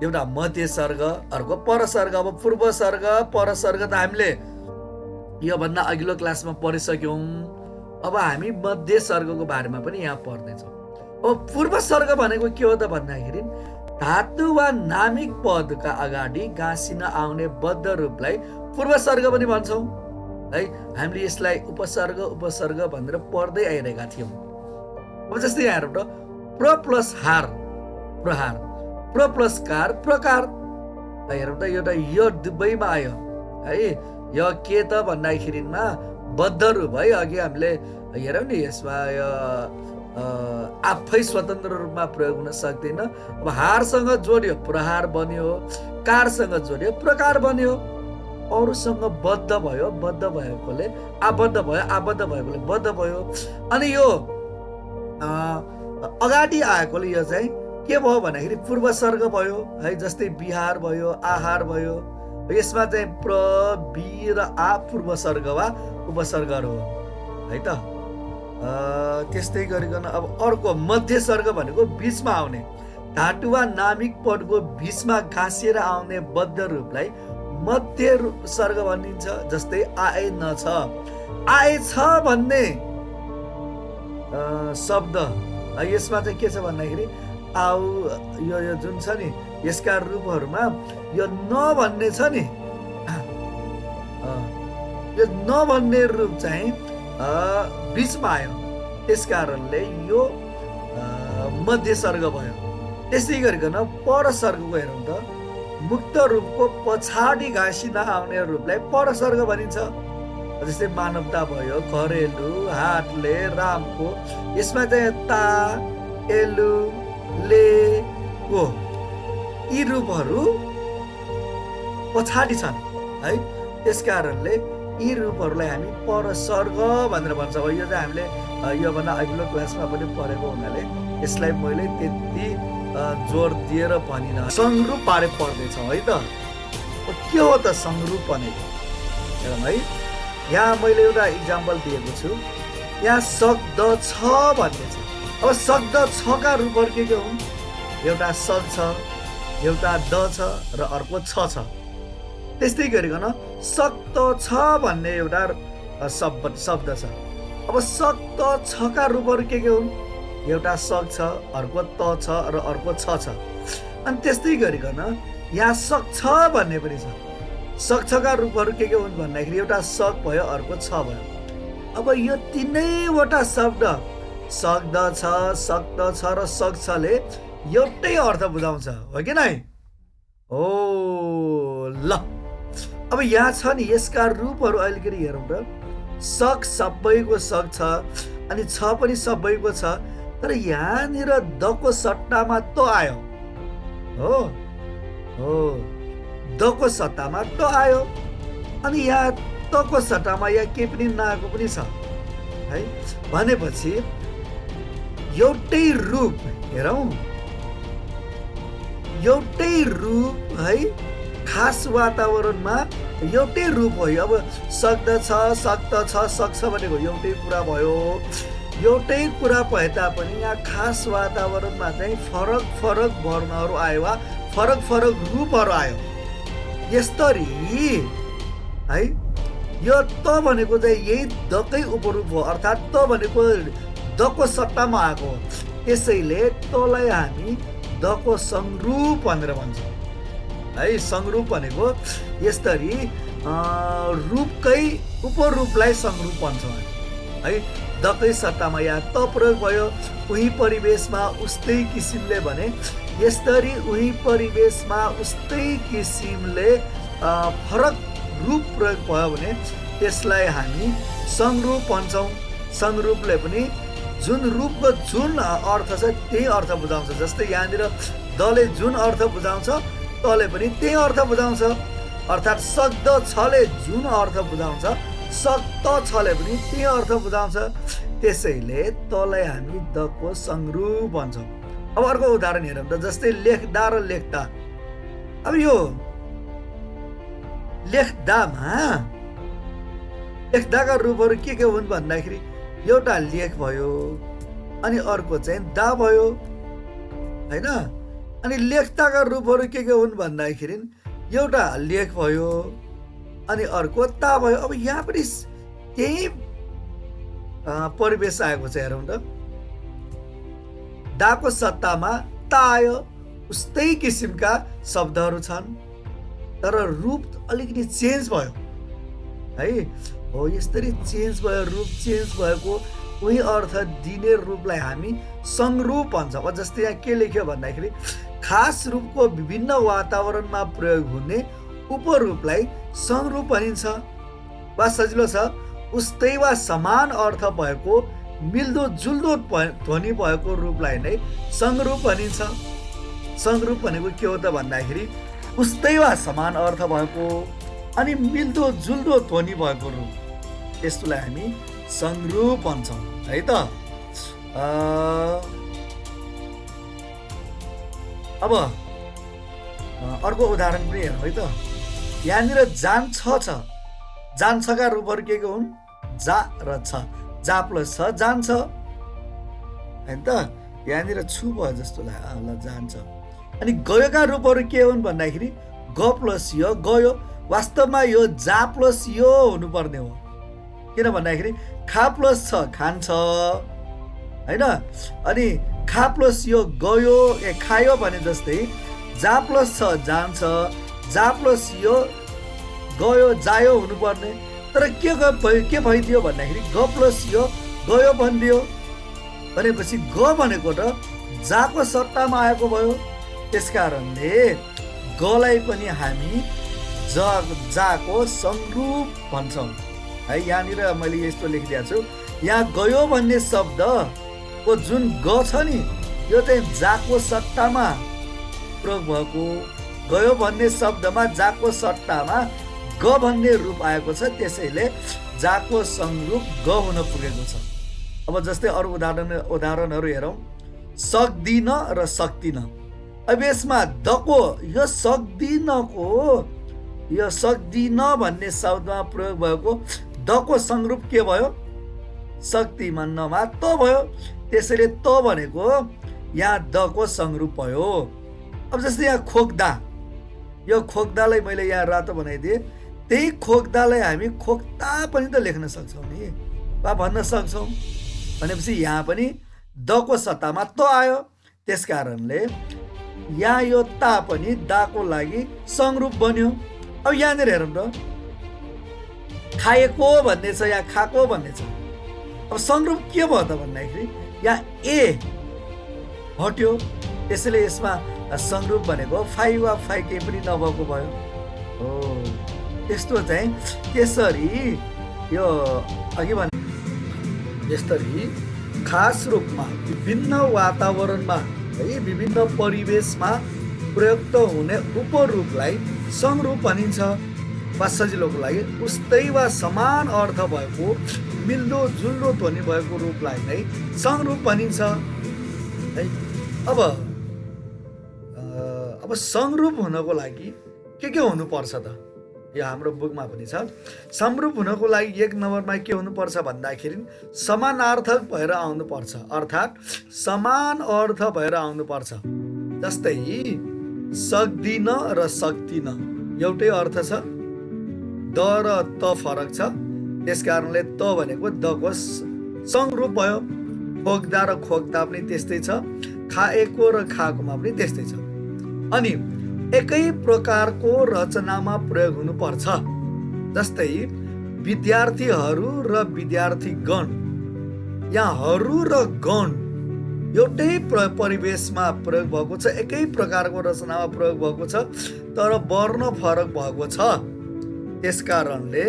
एउटा मध्य सर्ग, अर्को परसर्ग। अब पूर्व सर्ग परसर्ग त हामीले यो भन्दा अघिल्लो क्लासमा पढिसक्यौँ। अब हामी मध्य सर्गको बारेमा पनि यहाँ पढ्दैछौँ। अब पूर्व सर्ग भनेको के हो त भन्दाखेरि धातु वा नामिक पदका अगाडि गाँसिन आउने बद्ध रूपलाई पूर्वसर्ग पनि भन्छौँ है। हामीले यसलाई उपसर्ग उपसर्ग भनेर पढ्दै आइरहेका थियौँ। अब जस्तै यहाँ हेरौँ त, प्र प्लस हार प्रहार, प्र प्लस कार प्रकार। हेरौँ त, एउटा यो दुवैमा आयो है। यो के त भन्दाखेरिमा बद्ध रूप है। अघि हामीले हेरौँ नि, यसमा आफै स्वतन्त्र रूपमा प्रयोग हुन सक्दैन। अब हारसँग जोड्यो प्रहार बन्यो, कारसँग जोड्यो प्रकार बन्यो, अरूसँग बद्ध भयो, बद्ध भएकोले आबद्ध भयो, आबद्ध भएकोले बद्ध भयो। अनि यो अगाडि आएकोले यो चाहिँ के भयो भन्दाखेरि पूर्वसर्ग भयो है। जस्तै बिहार भयो, आहार भयो। यसमा चाहिँ प्र बि र आ पूर्वसर्ग वा उपसर्गहरू हो है त। त्यस्तै गरिकन अब अर्को मध्यसर्ग भनेको बिचमा आउने, धातु वा नामिक पदको बिचमा घाँसिएर आउने बद्ध रूपलाई मध्य सर्ग भनिन्छ। जस्तै आए न छ, आए छ भन्ने शब्द यसमा चाहिँ के छ भन्दाखेरि आउ यो जुन छ नि, यसका रूपहरूमा यो न भन्ने छ नि, यो न भन्ने रूप चाहिँ बिचमा आयो, त्यस कारणले यो मध्यसर्ग भयो। त्यसै गरिकन परसर्गको हेरौँ त, मुक्त रूपको पछाडि घाँसिन आउने रूपलाई परसर्ग भनिन्छ। जस्तै मानवता भयो, घरेलु, हाटले, रामको। यसमा चाहिँ ता, एलु, ले, को यी रूपहरू पछाडि छन् है। त्यस कारणले यी रूपहरूलाई हामी परसर्ग भनेर भन्छौँ। यो चाहिँ हामीले योभन्दा अघिल्लो क्लासमा पनि पढेको हुनाले यसलाई मैले त्यति जोड दिएर भनिन, संरूप पारे पढ्दैछौँ है त। के हो त संरूप भनेको हेरौँ है। यहाँ मैले एउटा इक्जाम्पल दिएको छु। यहाँ शब्द छ भन्ने छ। अब शब्द छका रूपहरू के हुन्? एउटा सग छ, एउटा द छ र अर्को छ छ। त्यस्तै गरिकन शब्द छ भन्ने एउटा शब्द छ। अब शब्द छका रूपहरू के हुन्? एउटा सग छ, अर्को त छ र अर्को छ छ। अनि त्यस्तै गरिकन यहाँ सग छ भन्ने पनि छ। सग छका रूपहरू के हुन् भन्दाखेरि एउटा सग भयो, अर्को छ भयो। अब यो तीनैवटा शब्द शब्द छ, शब्द छ र सग छले एउटै अर्थ बुझाउँछ, हो कि नै? हो ल। अब यहाँ छ नि, यसका रूपहरू अलिकति हेरौँ त। सग सबैको सग छ, अनि छ पनि सबैको छ, तर यहाँनिर दको सट्टामा त आयो। हो हो, दको सट्टामा त आयो। अनि यहाँ तको सट्टामा यहाँ केही पनि नआएको पनि छ है। भनेपछि एउटै रूप हेरौँ, एउटै रूप है, खास वातावरणमा एउटै रूप हो। अब शब्द छ, शब्द छ, सक्छ भनेको एउटै कुरा भयो। एउटै कुरा भए तापनि यहाँ खास वातावरणमा चाहिँ फरक फरक वर्णहरू आयो वा फरक फरक रूपहरू आयो। यसरी है, यो त भनेको चाहिँ यही दकै उपरूप हो, अर्थात् त भनेको दको सट्टामा आएको हो। त्यसैले तलाई हामी दको संरूप भनेर भन्छौँ है। संरूप भनेको यसरी रूपकै उपरूपलाई संरूप भन्छौँ है। दकै सट्टामा यहाँ त प्रयोग भयो, उही परिवेशमा उस्तै किसिमले भने यसरी उही परिवेशमा उस्तै किसिमले फरक रूप प्रयोग भयो भने त्यसलाई हामी संरूप भन्छौँ। संरूपले पनि जुन रूपको जुन अर्थ छ त्यही अर्थ बुझाउँछ। जस्तै यहाँनिर दले जुन अर्थ बुझाउँछ, तले पनि त्यही अर्थ बुझाउँछ। अर्थात् शब्द छले जुन अर्थ बुझाउँछ, शब्द छले पनि त्यही अर्थ बुझाउँछ। त्यसैले तलाई हामी दको संरूप भन्छौँ। अब अर्को उदाहरण हेरौँ त। जस्तै लेख्दा र लेख्दा। अब यो लेख्दाका रूपहरू के हुन् भन्दाखेरि एउटा लेख भयो, अनि अर्को चाहिँ दा भयो हैन। अनि लेख्दाका रूपहरू के हुन् भन्दाखेरि एउटा लेख भयो, अनि अर्को ता भयो। अब यहाँ पनि त्यही परिवेश आएको छ। हेरौँ त, दाको सट्टामा ता आयो, उस्तै किसिमका शब्दहरू छन्, तर रूप अलिकति चेन्ज भयो है। हो यसरी चेन्ज भयो, रूप चेन्ज भएको उही अर्थ दिने रूपलाई हामी संरूप भन्छौँ। जस्तै यहाँ के लेख्यो भन्दाखेरि खास रूपको विभिन्न वातावरणमा प्रयोग हुने उपरूपलाई संरूप भनिन्छ। वा सजिलो छ, उस्तै वा समान अर्थ भएको मिल्दो जुल्दो ध्वनि भएको रूपलाई नै संरूप भनिन्छ। संरूप भनेको के हो त भन्दाखेरि उस्तै वा समान अर्थ भएको अनि मिल्दो जुल्दो ध्वनि भएको रूप, त्यसलाई हामी संरूप भन्छौँ है त। अब अर्को उदाहरण पनि हेरौँ है त। यहाँनिर जान्छ छ, जान्छका रूपहरू के हुन्? जा र छ, जा प्लस छ जान्छ हैन त। यहाँनिर छु भयो जस्तो लाग्यो ल, जान्छ। अनि गयोका रूपहरू के हुन् भन्दाखेरि ग प्लस यो गयो। वास्तवमा यो जा प्लस यो हुनुपर्ने हो, किन भन्दाखेरि खा प्लस छ खान्छ हैन। अनि खा प्लस यो गयो खायो भने जस्तै जा प्लस छ जान्छ, जा प्लस यो गयो जायो हुनुपर्ने, तर के भइदियो भन्दाखेरि ग प्लस यो गयो भनिदियो भनेपछि ग भनेको त जाको सट्टामा आएको भयो। त्यसकारणले गलाई पनि हामी जाको संरूप भन्छौँ है। यहाँनिर मैले यस्तो लेखिदिएको छु, यहाँ गयो भन्ने शब्दको जुन ग छ नि यो चाहिँ जाको सट्टामा प्रयोग भएको। गयो भन्ने शब्दमा जाको सट्टामा ग भन्ने रूप आएको छ, त्यसैले जाको संरूप ग हुन पुगेको छ। अब जस्तै अरू उदाहरणहरू हेरौँ। सक्दिन र सक्दिन, अब यसमा दको यो सक्दिनको यो सक्दिन भन्ने शब्दमा प्रयोग भएको दको संरूप के भयो? शक्तिमन्नमा त भयो। त्यसैले त भनेको यहाँ दको संरूप भयो। अब जस्तै यहाँ खोक्दा, यो खोक्दालाई मैले यहाँ रातो बनाइदिएँ, त्यही खोक्दालाई हामी खोक्ता पनि त लेख्न सक्छौँ नि वा भन्न सक्छौँ भनेपछि यहाँ पनि दको सट्टामा त आयो। त्यस कारणले यहाँ यो ता पनि दाको लागि संरूप बन्यो। अब यहाँनिर हेरौँ त, खाएको भन्ने छ, यहाँ खाएको भन्ने छ। अब संरूप के भयो त भन्दाखेरि यहाँ ए हट्यो, त्यसैले यसमा संरूप भनेको फाइ वा फाइ केही पनि नभएको भयो हो। त्यस्तो चाहिँ त्यसरी यो अघि भने यसरी खास रूपमा विभिन्न वातावरणमा है विभिन्न परिवेशमा प्रयुक्त हुने उपरूपलाई संरूप भनिन्छ। वा सजिलोको लागि उस्तै वा समान अर्थ भएको मिल्दो जुल्दो ध्वनि भएको रूपलाई नै संरूप भनिन्छ है। अब संरूप हुनको लागि के हुनुपर्छ त? यो हाम्रो बुकमा पनि छ। संरूप हुनको लागि 1 नम्बरमा के हुनुपर्छ भन्दाखेरि समानार्थक भएर आउनुपर्छ, अर्थात् समान अर्थ भएर आउनुपर्छ। जस्तै सक्दिन र सक्दिन एउटै अर्थ छ, द र त फरक छ। त्यस कारणले त भनेको दको संरूप भयो। खोक्दा र खोक्दा पनि त्यस्तै छ, खाएको र खाएकोमा पनि त्यस्तै छ। अनि एकै प्रकारको रचनामा प्रयोग हुनुपर्छ। जस्तै विद्यार्थीहरू र विद्यार्थीगण, यहाँ हरू र गण एउटै परिवेशमा प्रयोग भएको छ, एकै प्रकारको रचनामा प्रयोग भएको छ, तर वर्ण फरक भएको छ। त्यस कारणले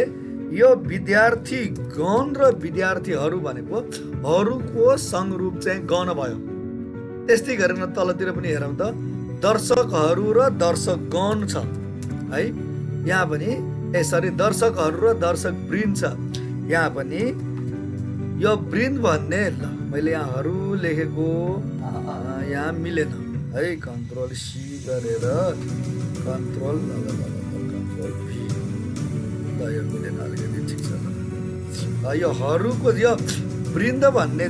यो विद्यार्थीगण र विद्यार्थीहरू भनेको हरूको संरूप चाहिँ गण भयो। त्यस्तै गरेर तलतिर पनि हेरौँ त, दर्शकहरू र दर्शकगण छ है। यहाँ पनि दर्शकहरू र दर्शक वृन्द छ। यहाँ पनि यो वृन्द भन्ने, ल मैले यहाँ हरू लेखेको यहाँ मिलेन है, कन्ट्रोल सी गरेर कन्ट्रोल भी, यो मिलेन अलिकति ठिक छ। यो हरूको यो वृन्द भन्ने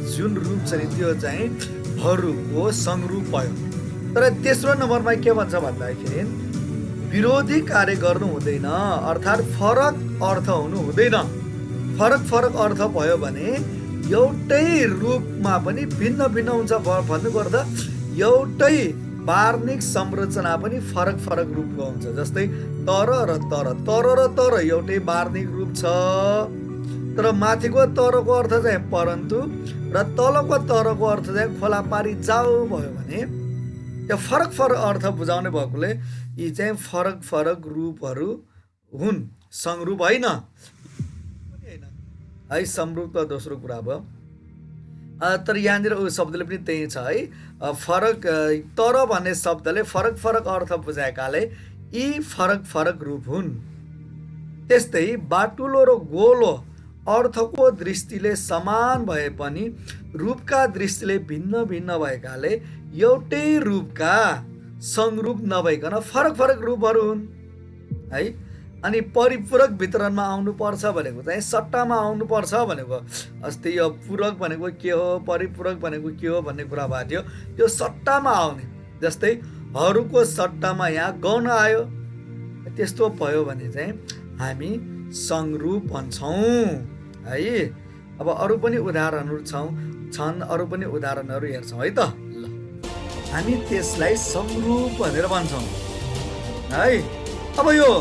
जुन रूप छ नि त्यो चाहिँ हरूको संरूप भयो। तर तेस्रो नम्बरमा के भन्छ भन्दाखेरि विरोधी कार्य गर्नु हुँदैन, अर्थात् फरक अर्थ हुनु हुँदैन। फरक अर्थ भयो भने एउटै रूपमा पनि भिन्न भिन्न हुन्छ। भन्नुपर्दा एउटै वार्णिक संरचना पनि फरक फरक रूपको हुन्छ। जस्तै तर र तर, तर र तर एउटै वार्णिक रूप छ, तर माथिको तरको अर्थ चाहिँ परन्तु र तलको तरको अर्थ चाहिँ खोला पारी जाऊ भयो भने त्यो फरक फरक अर्थ बुझाउने भएकोले यी चाहिँ फरक फरक रूपहरू हुन्, संरूप होइन है। संरूप त दोस्रो कुरा भयो। तर यहाँनिर शब्दले पनि त्यही छ है, फरक तर भन्ने शब्दले फरक फरक अर्थ बुझाएकाले यी फरक फरक रूप हुन्। त्यस्तै बाटुलो र गोलो अर्थको दृष्टिले समान भए पनि रूपका दृष्टिले भिन्न भिन्न भएकाले एउटै रूपका संरूप नभइकन फरक फरक रूपहरू हुन् है। अनि परिपूरक वितरणमा आउनुपर्छ भनेको चाहिँ सट्टामा आउनुपर्छ भनेको, अस्ति यो पूरक भनेको के हो, परिपूरक भनेको के हो भन्ने कुरा भएको थियो, त्यो सट्टामा आउने। जस्तै हरूको सट्टामा यहाँ गौण आयो, त्यस्तो भयो भने चाहिँ हामी संरूप भन्छौँ है। अब अरू पनि उदाहरणहरू छन्, अरू पनि उदाहरणहरू हेर्छौँ है त। ल हामी त्यसलाई संरूप भनेर भन्छौँ है। अब यो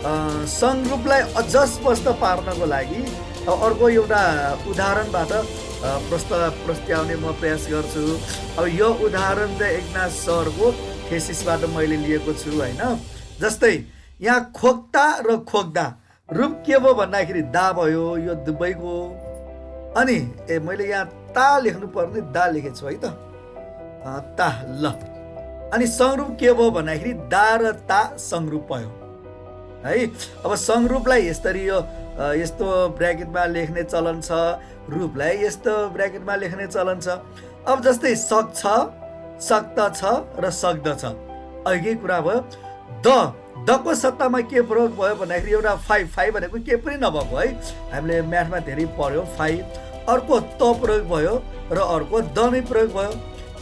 संरूपलाई अझ स्पष्ट पार्नको लागि अर्को एउटा उदाहरणबाट प्रस्ताउने म प्रयास गर्छु। अब यो उदाहरण चाहिँ एकनाथ सरको थेसिसबाट मैले लिएको छु होइन। जस्तै यहाँ खोक्ता र खोक्दा रूप के भयो भन्दाखेरि दा भयो, यो दुवैको। अनि मैले यहाँ ता लेख्नु पर्ने दा लेखेको छु है त, ता ल। अनि संरूप के भयो भन्दाखेरि दा र ता संरूप भयो है। अब संरूपलाई यसरी यो यस्तो ब्र्याकेटमा लेख्ने चलन छ, रूपलाई यस्तो ब्र्याकेटमा लेख्ने चलन छ। अब जस्तै सक्छ, सक्दछ र सक्दछ, अघि कुरा भयो। दको सट्टामा के प्रयोग भयो भन्दाखेरि एउटा फाइभ भनेको के पनि नभएको है, हामीले म्याथमा धेरै पढ्यौँ। फाइभ, अर्को त प्रयोग भयो र अर्को द नै प्रयोग भयो।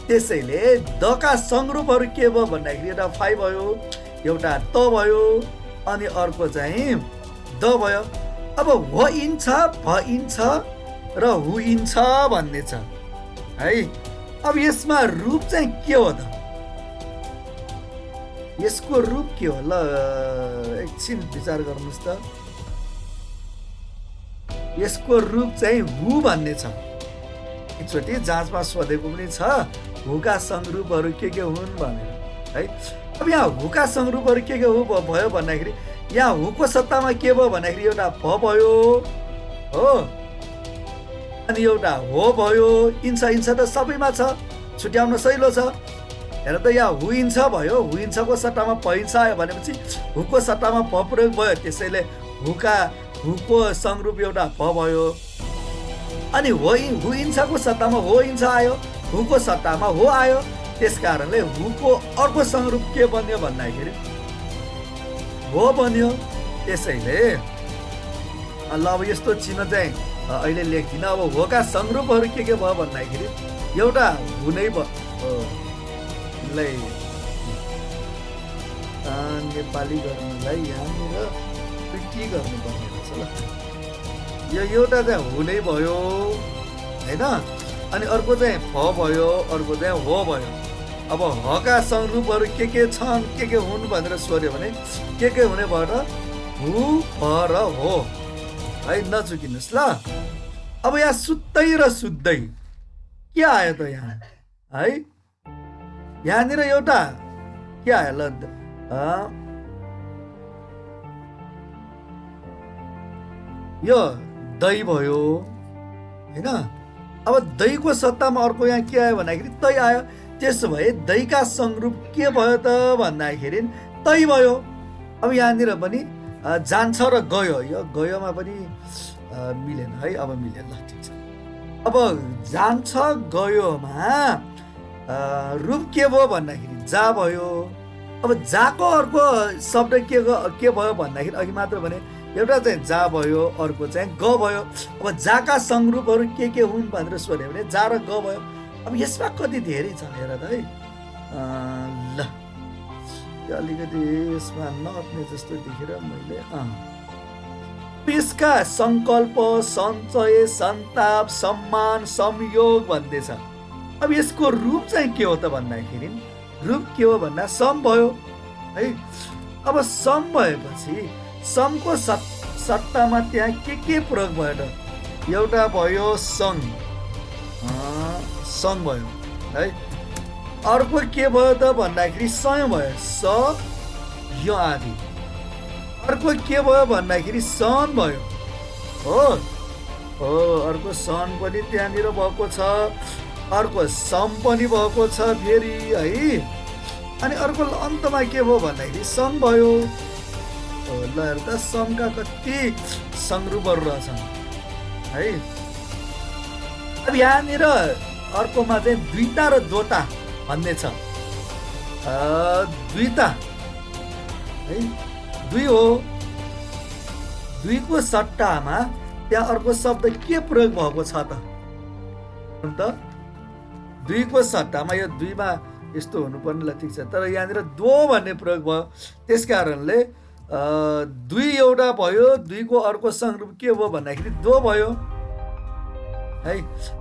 त्यसैले दका संरूपहरू के भयो भन्दाखेरि एउटा फाइभ भयो, एउटा त भयो, अनि अर्को चाहिँ द भयो। अब होइन्छ, भइन्छ र हुइन्छ भन्ने छ है। अब यसमा रूप चाहिँ के हो त, यसको रूप के हो? ल एकछिन विचार गर्नुहोस् त। यसको रूप चाहिँ हु भन्ने छ। एकचोटि जाँचमा सोधेको पनि छ हुका संरूपहरू के हुन् भनेर है। अब यहाँ हुका संरूपहरू के भयो भन्दाखेरि यहाँ हुको सट्टामा के भयो भन्दाखेरि एउटा भ भयो हो, अनि एउटा हो भयो। इन्छ त सबैमा छ, छुट्याउन सहिलो छ। हेर त यहाँ हुइन्छ भयो, हुइन्छको सट्टामा भइन्छ आयो भनेपछि हुको सट्टामा भ प्रयोग भयो, त्यसैले हुको संरूप एउटा भ भयो। अनि हुइन्छको सट्टामा होइन्छ आयो, हुको सट्टामा हो आयो, त्यस कारणले हुको अर्को संरूप के बन्यो भन्दाखेरि हो बन्यो। त्यसैले ल अब यस्तो चिन्ह चाहिँ अहिले लेख्दिनँ। अब होका संरूपहरू के भयो भन्दाखेरि एउटा हु नै भयो। नेपाली गर्नुलाई यहाँनिर के गर्नुपर्ने रहेछ ल, यो एउटा चाहिँ हु नै भयो होइन, अनि अर्को चाहिँ फ भयो, अर्को चाहिँ हो भयो। अब हका संरूपहरू के छन्, के हुन् भनेर सोध्यो भने के हुने भयो र हु, फ र हो है, नचुकिनुहोस् ल। अब यहाँ सुत्तै र सुत्दै के आयो त यहाँ है, यहाँनिर एउटा के आयो ल, यो दही भयो होइन। अब दहीको सट्टामा अर्को यहाँ के आयो भन्दाखेरि तै आयो। त्यसो भए दहीका संरूप के भयो त भन्दाखेरि तै भयो। अब यहाँनिर पनि जान्छ र गयो, यो गयोमा पनि मिलेन है। अब मिलेन ल, ठिक छ। अब जान्छ गयोमा रूप के भयो भन्दाखेरि जा भयो। अब जाको अर्को शब्द के भयो भन्दाखेरि अघि मात्र भने एउटा चाहिँ जा भयो, अर्को चाहिँ ग भयो। अब जाका संरूपहरू के हुन् भनेर सोध्यो भने जा र ग भयो। अब यसमा कति धेरै छ हेर त है। ल अलिकति यसमा नअट्ने जस्तो देखेर मैले यसका संकल्प, सञ्चय, सन्ताप, सम्मान, संयोग भन्दैछ। अब यसको रूप चाहिँ के हो त भन्दाखेरि रूप के हो भन्दा सम भयो है। अब सम भएपछि समको सट्टामा त्यहाँ के प्रयोग भयो त? एउटा भयो सङ, सङ भयो है। अर्को के भयो त भन्दाखेरि सय भयो, स यो आदि। अर्को के भयो भन्दाखेरि सन भयो हो हो, अर्को सन पनि त्यहाँनिर भएको छ, अर्को सम पनि भएको छ फेरि है। अनि अर्को अन्तमा के भयो भन्दाखेरि सम भयो। ल हेर त समका कति संरूपहरू रहेछन् है। अब यहाँनिर अर्कोमा चाहिँ द्विता र द्वता भन्ने छ। द्विता है, दुई हो, दुईको सट्टामा त्यहाँ अर्को शब्द के प्रयोग भएको छ त? दुईको सट्टामा यो दुईमा यस्तो हुनुपर्ने, ल ठिक छ, तर यहाँनिर दो भन्ने प्रयोग भयो। त्यस कारणले दुई एउटा भयो, दुईको अर्को संरूप के भयो भन्दाखेरि दो भयो है।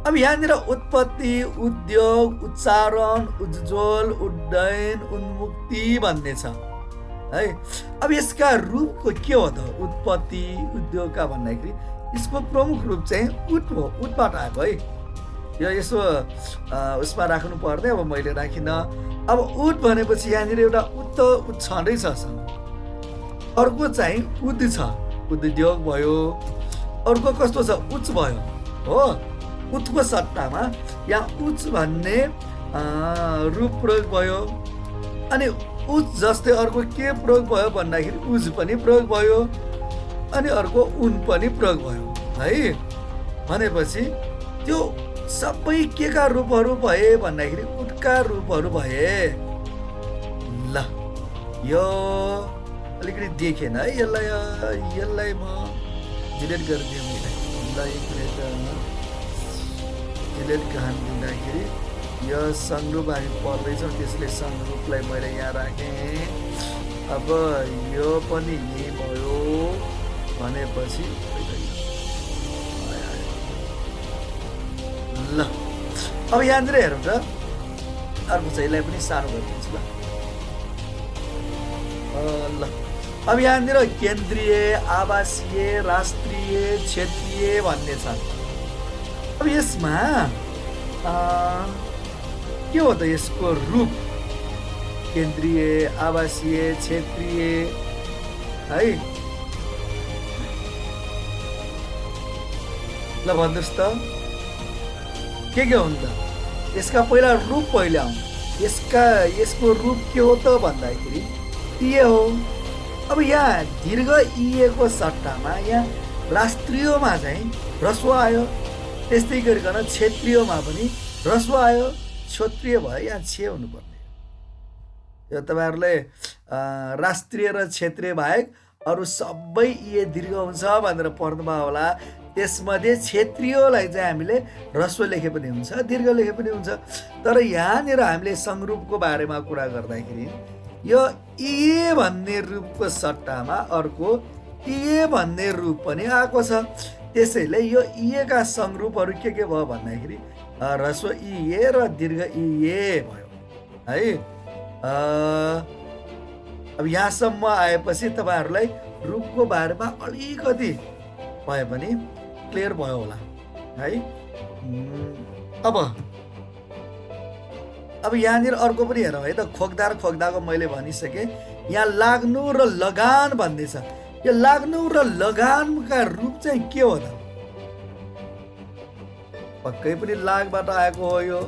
अब यहाँनिर उत्पत्ति, उद्योग, उच्चारण, उज्ज्वल, उड्डयन, उन्मुक्ति भन्ने छ है। अब यसका रूपको के हो त? उत्पत्ति, उद्योगका भन्दाखेरि यसको प्रमुख रूप चाहिँ उट हो, उटबाट आएको है। यो यसो उसमा राख्नु पर्ने, अब मैले राखिनँ। अब उट भनेपछि यहाँनिर एउटा उत छँदैछ, अर्को चाहिँ उद छ, उद्योग भयो। अर्को कस्तो छ? उच्च भयो हो। उचको सट्टामा यहाँ उच्च भन्ने रूप प्रयोग भयो। अनि उच जस्तै अर्को के प्रयोग भयो भन्दाखेरि उज पनि प्रयोग भयो, अनि अर्को उन पनि प्रयोग भयो है। भनेपछि त्यो सबै के का रूपहरू भए भन्दाखेरि उठका रूपहरू भए। ल यो अलिकति देखेन है, यसलाई म डिलिट गरिदिएँ मैले। ल एक मिनट डिलिट गहन दिँदाखेरि यो संरूप हामी पढ्दैछौँ, त्यसले संरूपलाई मैले यहाँ राखेँ। अब यो पनि यही भयो भनेपछि ल अब यहाँनिर हेरौँ त। अर्को चाहिँ यसलाई पनि सानो गरिदिन्छु ल। अब यहाँनिर केन्द्रीय, आवासीय, राष्ट्रिय, क्षेत्रीय भन्ने छ। अब यसमा के हो त यसको रूप? केन्द्रीय, आवासीय, क्षेत्रीय है। ल भन्नुहोस् त के हुन् त? यसका पहिला रूप पहिले आउँ। यसको रूप के हो त भन्दाखेरि इए हो। अब यहाँ दीर्घ इए को सट्टामा यहाँ राष्ट्रियमा चाहिँ ह्रस्व आयो, त्यस्तै गरिकन क्षेत्रीयमा पनि ह्रस्व आयो, क्षेत्रीय भयो, यहाँ छे हुनुपर्ने। यो तपाईँहरूले राष्ट्रिय र क्षेत्रीय बाहेक अरू सबै इए दीर्घ हुन्छ भनेर पढ्नुभयो होला। त्यसमध्ये क्षेत्रीयलाई चाहिँ हामीले ह्रस्व लेखे पनि हुन्छ, दीर्घ लेखे पनि हुन्छ। तर यहाँनिर हामीले संरूपको बारेमा कुरा गर्दाखेरि यो इए भन्ने रूपको सट्टामा अर्को इए भन्ने रूप पनि आएको छ। त्यसैले यो इएका संरूपहरू के भयो भन्दाखेरि ह्रस्व इए र दीर्घ इए भयो है। अब यहाँसम्म आएपछि तपाईँहरूलाई रूपको बारेमा अलिकति भए पनि क्लियर भयो होला है। अब यहाँनिर अर्को पनि हेरौँ है त। खोक्दा र खोक्दाको मैले भनिसकेँ। यहाँ लाग्नु र लगान भन्ने छ। यो लाग्नु र लगानका रूप चाहिँ के हो त? पक्कै पनि लागबाट आएको हो यो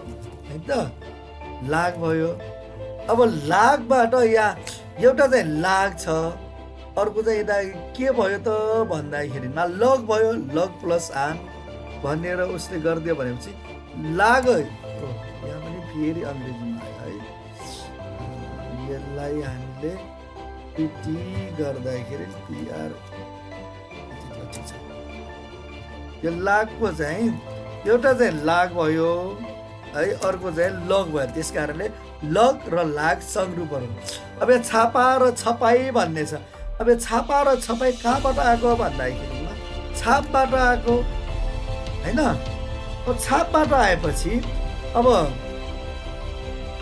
है त, लाग भयो। अब लागबाट यहाँ एउटा चाहिँ लाग छ, अर्को चाहिँ यता के भयो त भन्दाखेरि लग भयो, लग प्लस आन भनेर उसले गरिदियो भनेपछि लाग। यहाँ पनि फेरि अङ्ग्रेजीमा आयो है। यसलाई हामीले पिटी गर्दाखेरि पिआर यो लागको चाहिँ एउटा चाहिँ लाग भयो है, अर्को चाहिँ लग भयो। त्यस कारणले लग र लाग संरूपहरू। अब यहाँ छापा र छपाई भन्ने छ। अब छापा र छपाई कहाँबाट आएको भन्दाखेरि छापबाट आएको होइन। छापबाट आएपछि अब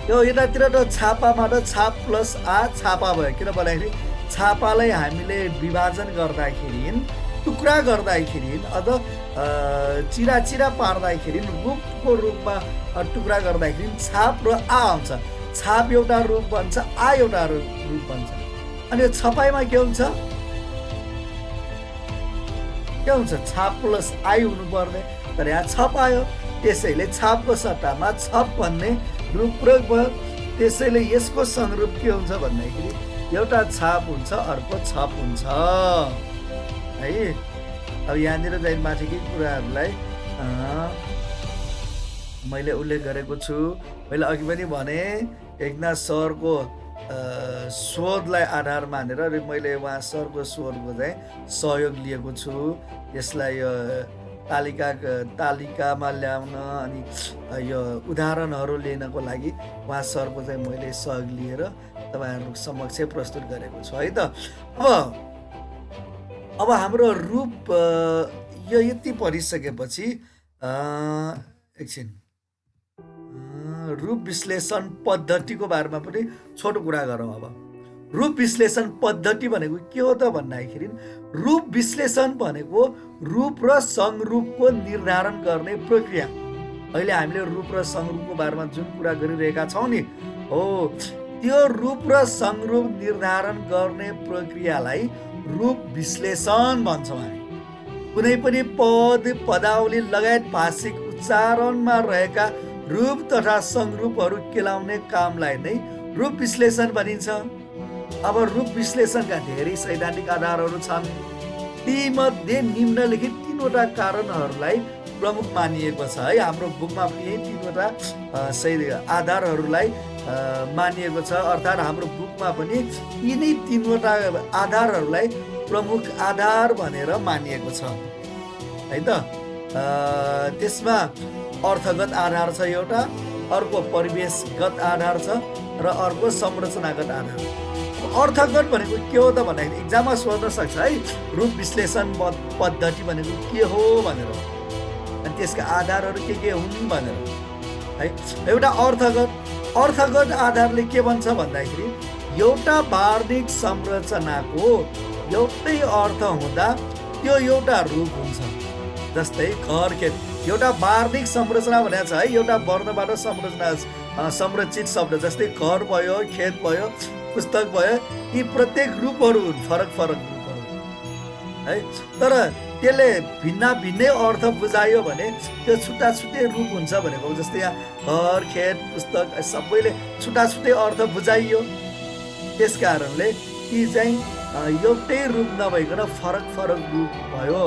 यो यतातिर त छापाबाट छाप प्लस छापा भयो। किन भन्दाखेरि छापालाई हामीले विभाजन गर्दाखेरि, टुक्रा गर्दाखेरि अथवा चिरा चिरा पार्दाखेरि रूपको रूपमा टुक्रा गर्दाखेरि छाप र हुन्छ। छाप एउटा रूप बन्छ, एउटा रूप बन्छ। अनि छपाईमा के हुन्छ? छाप प्लस हुनुपर्ने, तर यहाँ छप आयो। त्यसैले छापको सट्टामा छप भन्ने रूप प्रयोग भयो। त्यसैले यसको संरूप के हुन्छ भन्दाखेरि एउटा छाप हुन्छ, अर्को छप हुन्छ है। अब यहाँनिर चाहिँ माथिकै कुराहरूलाई मैले उल्लेख गरेको छु। मैले अघि पनि भने एकनाथ सरको शोधलाई आधार मानेर मैले उहाँ सरको शोधको चाहिँ सहयोग लिएको छु। यसलाई तालिकामा ल्याउन अनि यो उदाहरणहरू लिनको लागि उहाँ सरको चाहिँ मैले सहयोग लिएर तपाईँहरू समक्ष प्रस्तुत गरेको छु है त। अब हाम्रो रूप यो यति पढिसकेपछि एकछिन रूप विश्लेषण पद्धतिको बारेमा पनि छोटो कुरा गरौँ। अब रूप विश्लेषण पद्धति भनेको के हो त भन्दाखेरि रूप विश्लेषण भनेको रूप र संरूपको निर्धारण गर्ने प्रक्रिया। अहिले हामीले रूप र संरूपको बारेमा जुन कुरा गरिरहेका छौँ नि हो, त्यो रूप र संरूप निर्धारण गर्ने प्रक्रियालाई रूप विश्लेषण भन्छौँ हामी। कुनै पनि पद, पदावली लगायत भाषिक उच्चारणमा रहेका रूप तथा संरूपहरू केलाउने कामलाई नै रूप विश्लेषण भनिन्छ। अब रूप विश्लेषणका धेरै सैद्धान्तिक आधारहरू छन्। तीमध्ये निम्नलिखित 3वटा कारणहरूलाई प्रमुख मानिएको छ है। हाम्रो बुकमा पनि यही 3वटा आधारहरूलाई मानिएको छ। अर्थात् हाम्रो बुकमा पनि यिनै 3वटा आधारहरूलाई प्रमुख आधार भनेर मानिएको छ है त। त्यसमा अर्थगत आधार छ एउटा, अर्को परिवेशगत आधार छ र अर्को संरचनागत आधार। अर्थगत भनेको के हो त भन्दाखेरि इक्जाममा सोध्न सक्छ है, रूप विश्लेषण पद्धति भनेको के हो भनेर, अनि त्यसका आधारहरू के हुन् भनेर है। एउटा अर्थगत आधारले के भन्छ भन्दाखेरि एउटा वार्णिक संरचनाको एउटै अर्थ हुँदा त्यो एउटा रूप हुन्छ। जस्तै घर, खेत, एउटा वार्णिक संरचना भनेको छ है, एउटा वर्णबाट संरचित शब्द। जस्तै घर भयो, खेत भयो, पुस्तक भयो, यी प्रत्येक रूपहरू हुन्, फरक रूपहरू है। तर त्यसले भिन्नै अर्थ बुझायो भने त्यो छुट्टै रूप हुन्छ भनेको। जस्तै यहाँ घर, खेत, पुस्तक सबैले छुट्टै अर्थ बुझाइयो। त्यस कारणले यी चाहिँ एउटै रूप नभइकन फरक रूप भयो।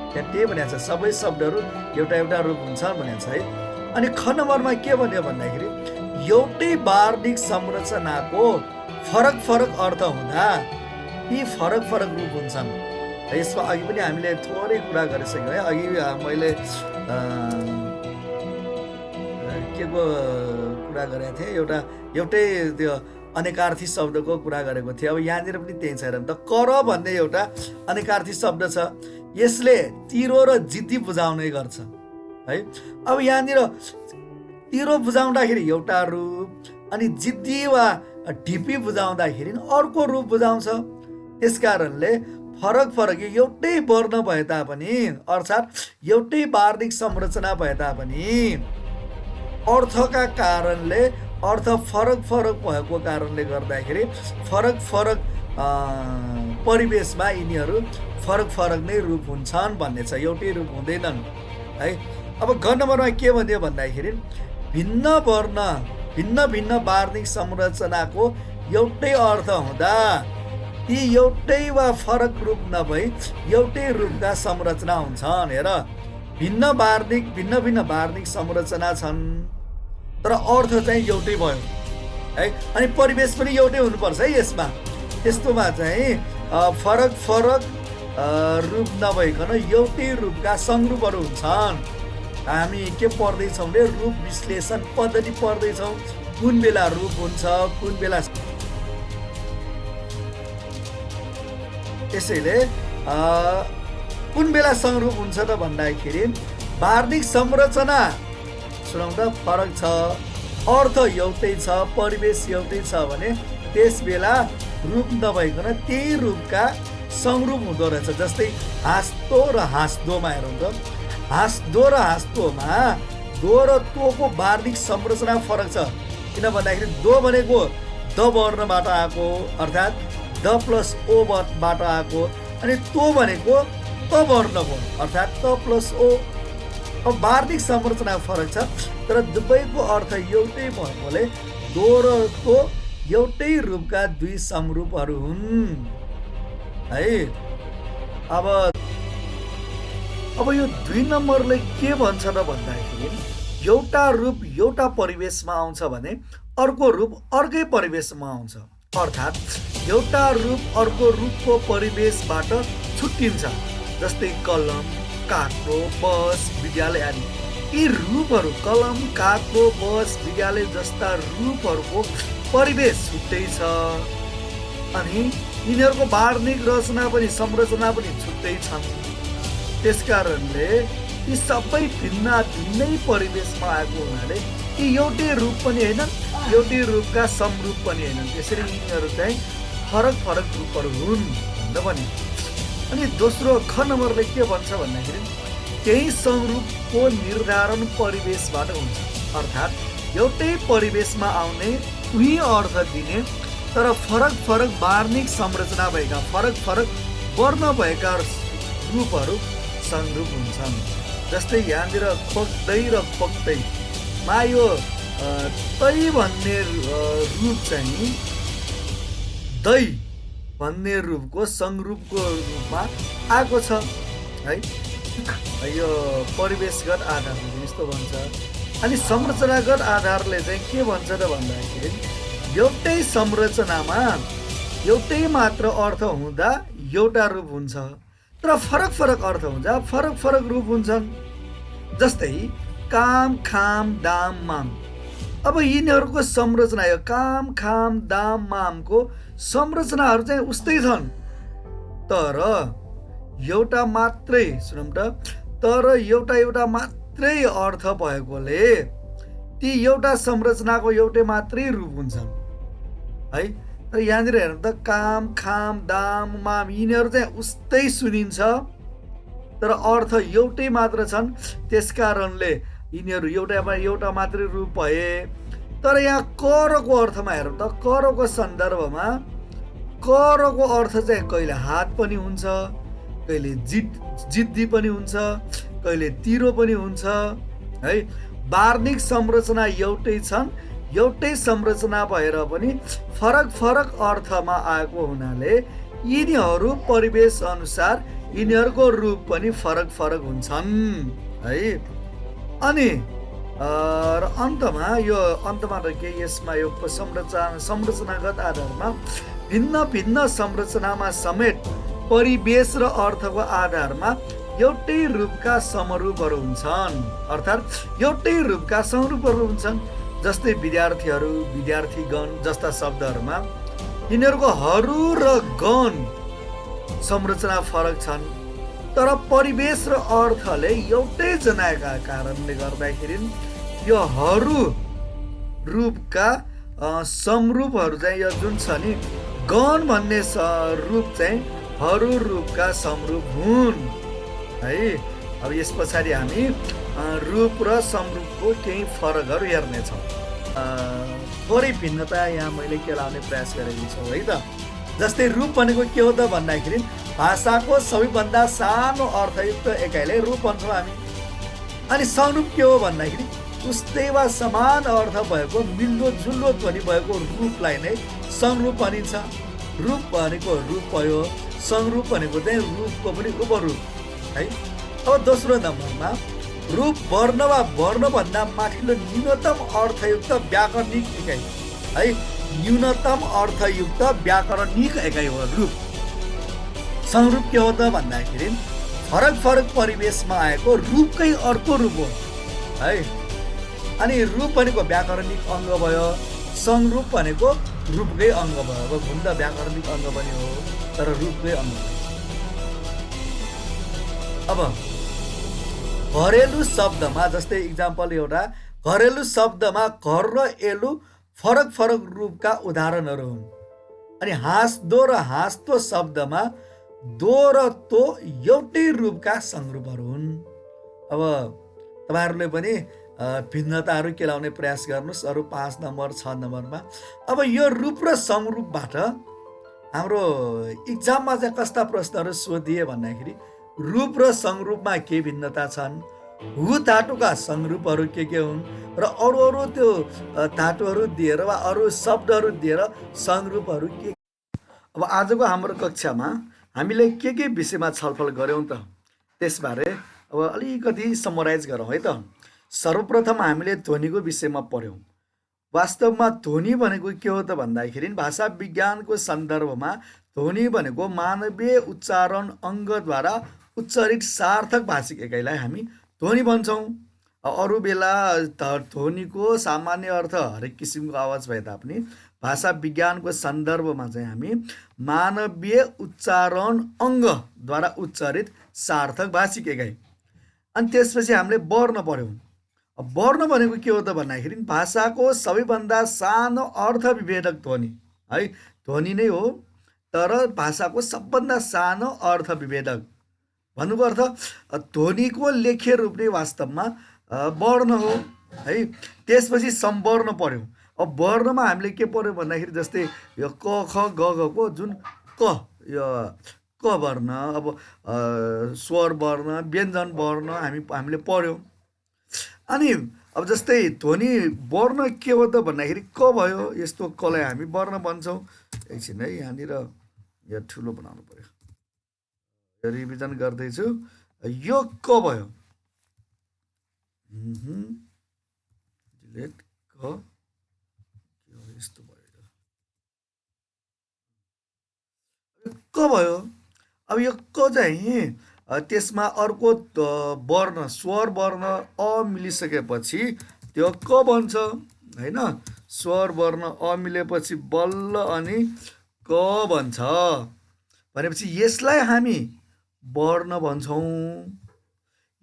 त्यहाँ त्यही भनेको छ, सबै शब्दहरू एउटा रूप हुन्छ भनेको छ है। अनि ख नम्बरमा के भन्यो भन्दाखेरि एउटै वार्णिक संरचनाको फरक अर्थ हुँदा यी फरक रूप हुन्छन्। यसमा अघि पनि हामीले थोरै कुरा गरिसक्यौँ है। अघि मैले के को कुरा गरेको थिएँ, एउटै त्यो अनेकार्थी शब्दको कुरा गरेको थिएँ। अब यहाँनिर पनि त्यही छ। त कर भन्ने एउटा अनेकार्थी शब्द छ, यसले तिरो र जिद्दी बुझाउने गर्छ है। अब यहाँनिर तिरो बुझाउँदाखेरि एउटा रूप, अनि जिद्दी वा ढिपी बुझाउँदाखेरि अर्को रूप बुझाउँछ। त्यस कारणले फरक एउटै वर्ण भए तापनि, अर्थात् एउटै वार्णिक संरचना भए तापनि अर्थका कारणले अर्थ फरक भएको कारणले गर्दाखेरि फरक परिवेशमा यिनीहरू फरक नै रूप हुन्छन् भन्ने छ, एउटै रूप हुँदैनन् है। अब ग नम्बरमा के भन्यो भन्दाखेरि भिन्न वार्णिक संरचनाको एउटै अर्थ हुँदा ती एउटै वा फरक रूप नभई एउटै रूपका संरचना हुन्छन्। हेर, भिन्न वार्णिक संरचना छन् तर अर्थ चाहिँ एउटै भयो है। अनि परिवेश पनि एउटै हुनुपर्छ है। यसमा त्यस्तोमा चाहिँ फरक रूप नभइकन एउटै रूपका संरूपहरू हुन्छन्। हामी के पढ्दैछौँ भने रूप विश्लेषण पद्धति पढ्दैछौँ। कुन बेला रूप हुन्छ, कुन बेला। त्यसैले कुन बेला संरूप हुन्छ त भन्दाखेरि वार्णिक संरचना सुनौँ त फरक छ, अर्थ एउटै छ, परिवेश एउटै छ भने त्यस बेला रूप नभइकन त्यही रूपका संरूप हुँदो रहेछ। जस्तै हाँस्दो र हाँस्दोमा हेरौँ त, हाँस्दो र हाँस्दोमा दो र तोको वार्णिक संरचना फरक छ। किन भन्दाखेरि दो भनेको द वर्णबाट आएको अर्थात् द प्लस ओ बाट आएको, अनि तो भनेको त वर्णको अर्थात् त प्लस ओ। अब वार्णिक संरचना फरक छ तर दुवैको अर्थ एउटै भएकोले दो र तो एउटै रूपका दुई समरूपहरू हुन् है। अब यो 2 नम्बरले के भन्छ त भन्दाखेरि एउटा रूप एउटा परिवेशमा आउँछ भने अर्को रूप अर्कै परिवेशमा आउँछ, अर्थात् एउटा रूप अर्को रूपको परिवेशबाट छुट्टिन्छ। जस्तै कलम, कागो, बस, विद्यालय आदि। यी रूपहरू कलम, कागो, बस, विद्यालय जस्ता रूपहरूको परिवेश छुट्टै छ अनि यिनीहरूको वार्णिक रचना पनि संरचना पनि छुट्टै छन्। त्यसकारणले यी सबै भिन्नै परिवेशमा आएको हुनाले यी एउटै रूप पनि होइनन्, एउटै रूपका समरूप पनि होइनन्। त्यसरी यिनीहरू चाहिँ फरक फरक रूपहरू हुन् भन्दा पनि। अनि दोस्रो ख नम्बरले के भन्छ भन्दाखेरि त्यही संरूपको निर्धारण परिवेशबाट हुन्छ, अर्थात् एउटै परिवेशमा आउने उही अर्थ दिने तर फरक फरक वार्णिक संरचना भएका फरक फरक वर्ण भएका रूपहरू संरूप हुन्छन्। जस्तै यहाँनिर खोक्दै र खोक्दैमा यो तै भन्ने रूप चाहिँ दै भन्ने रूपको संरूपको रूपमा आएको छ है। यो परिवेशगत आधारले यस्तो भन्छ। अनि संरचनागत आधारले चाहिँ के भन्छ त भन्दाखेरि एउटै संरचनामा एउटै मात्र अर्थ हुँदा एउटा रूप हुन्छ तर फरक फरक अर्थ हुन्छ, फरक फरक रूप हुन्छन्। जस्तै काम, खाम, दाम, माम। अब यिनीहरूको संरचना यो काम, खाम, दाम, मामको संरचनाहरू चाहिँ उस्तै छन् तर एउटा मात्रै सुनौँ त, तर एउटा मात्रै अर्थ भएकोले ती एउटा संरचनाको एउटै मात्रै रूप हुन्छन् है। तर यहाँनिर हेर्नु त काम, खाम, दाम, माम यिनीहरू चाहिँ उस्तै सुनिन्छ तर अर्थ एउटै मात्र छन्। त्यसकारणले यिनीहरू एउटा मात्रै रूप भए। तर यहाँ करको अर्थमा हेरौँ त, करको सन्दर्भमा करको अर्थ चाहिँ कहिले हात पनि हुन्छ, कहिले जिद्दी पनि हुन्छ, कहिले तिरो पनि हुन्छ है। वार्णिक संरचना एउटै छन्, एउटै संरचना भएर पनि फरक फरक अर्थमा आएको हुनाले यिनीहरू परिवेश अनुसार यिनीहरूको रूप पनि फरक फरक हुन्छन् है। अनि र अन्तमा त के यसमा यो संरचनागत आधारमा भिन्न भिन्न संरचनामा समेत परिवेश र अर्थको आधारमा एउटै रूपका समरूपहरू हुन्छन्, अर्थात् एउटै रूपका समरूपहरू हुन्छन्। जस्तै विद्यार्थीहरू, विद्यार्थीगण जस्ता शब्दहरूमा यिनीहरूको हरू र गण संरचना फरक छन् तर परिवेश र अर्थले एउटै जनाएका कारणले गर्दाखेरि यो हरू रूपका समरूपहरू चाहिँ यो जुन छ नि गण भन्ने रूप चाहिँ हरू रूपका समरूप हुन् है। अब यस पछाडि हामी रूप र समरूपको केही फरकहरू हेर्नेछौँ। थोरै भिन्नता यहाँ मैले केलाउने प्रयास गरेको छु है त। जस्तै रूप भनेको के हो त भन्दाखेरि भाषाको सबैभन्दा सानो अर्थयुक्त एकाइलाई रूप भन्छौँ हामी। अनि संरूप के हो भन्दाखेरि उस्तै वा समान अर्थ भएको मिल्दो जुल्दो ध्वनि भएको रूपलाई नै संरूप भनिन्छ। रूप भनेको रूप भयो, संरूप भनेको चाहिँ रूपको पनि उपरूप है। अब दोस्रो नम्बरमा रूप वर्ण वा वर्णभन्दा माथिल्लो न्यूनतम अर्थयुक्त व्याकरणिक एकाइ है। न्यूनतम अर्थयुक्त व्याकरणिक एकाइ हो रूप। संरूप के हो त भन्दाखेरि फरक फरक परिवेशमा आएको रूपकै अर्को रूप हो है। अनि रूप भनेको व्याकरणिक अङ्ग भयो, संरूप भनेको रूपकै अङ्ग भयो। अब हुन त व्याकरणिक अङ्ग पनि हो तर रूपकै अङ्ग। अब घरेलु शब्दमा जस्तै इक्जाम्पल एउटा घरेलु शब्दमा घर र एलु फरक फरक रूपका उदाहरणहरू हुन्। अनि हाँस्दो र हाँस्तो शब्दमा दो र तो एउटै रूपका संरूपहरू हुन्। अब तपाईँहरूले पनि भिन्नताहरू केलाउने प्रयास गर्नुहोस् अरू 5 नम्बर 6 नम्बरमा। अब यो रूप र संरूपबाट हाम्रो इक्जाममा चाहिँ कस्ता प्रश्नहरू सोधिए भन्दाखेरि रूप र संरूपमा के भिन्नता छन्, हु धातुका संरूपहरू के हुन् र अरू अरू त्यो धातुहरू दिएर वा अरू शब्दहरू दिएर संरूपहरू के। अब आजको हाम्रो कक्षामा हामीले के विषयमा छलफल गऱ्यौँ त त्यसबारे अब अलिकति समराइज गरौँ है त। सर्वप्रथम हामीले ध्वनिको विषयमा पढ्यौँ। वास्तवमा ध्वनि भनेको के हो त भन्दाखेरि भाषा विज्ञानको सन्दर्भमा ध्वनि भनेको मानवीय उच्चारण अङ्गद्वारा उच्चारित सार्थक भाषिक एकाइलाई हामी ध्वनि भन्छौँ। अरू बेला ध्वनिको सामान्य अर्थ हरेक किसिमको आवाज भए तापनि भाषा विज्ञानको सन्दर्भमा चाहिँ हामी मानवीय उच्चारण अङ्गद्वारा उच्चारित सार्थक भाषिक एकाइ। अनि त्यसपछि हामीले वर्ण पढ्यौँ। वर्ण भनेको के हो त भन्दाखेरि भाषाको सबैभन्दा सानो अर्थ विभेदक ध्वनि है, ध्वनि नै हो तर भाषाको सबभन्दा सानो अर्थ विभेदक भन्नुको अर्थ ध्वनिको लेख्य रूप नै वास्तवमा वर्ण हो है। त्यसपछि संवर्ण पढ्यौँ। अब वर्णमा हामीले के पढ्यौँ भन्दाखेरि जस्तै यो क ख ग घ को जुन क यो क वर्ण, अब स्वर वर्ण व्यञ्जन वर्ण हामीले पढ्यौँ। अनि अब जस्तै ध्वनि वर्ण के हो त भन्दाखेरि क भयो, यस्तो कलाई हामी वर्ण भन्छौँ। एकछिन है, यहाँनिर यो ठुलो बनाउनु पर्यो, यो रिभिजन गर्दैछु। यो क भयो, डिलेट क यस्तो भयो, क भयो। अब यो क चाहिँ त्यसमा अर्को वर्ण स्वर वर्ण अ मिलिसकेपछि त्यो क बन्छ होइन। स्वर वर्ण अ मिलेपछि बल्ल अनि क बन्छ भनेपछि यसलाई हामी वर्ण भन्छौँ।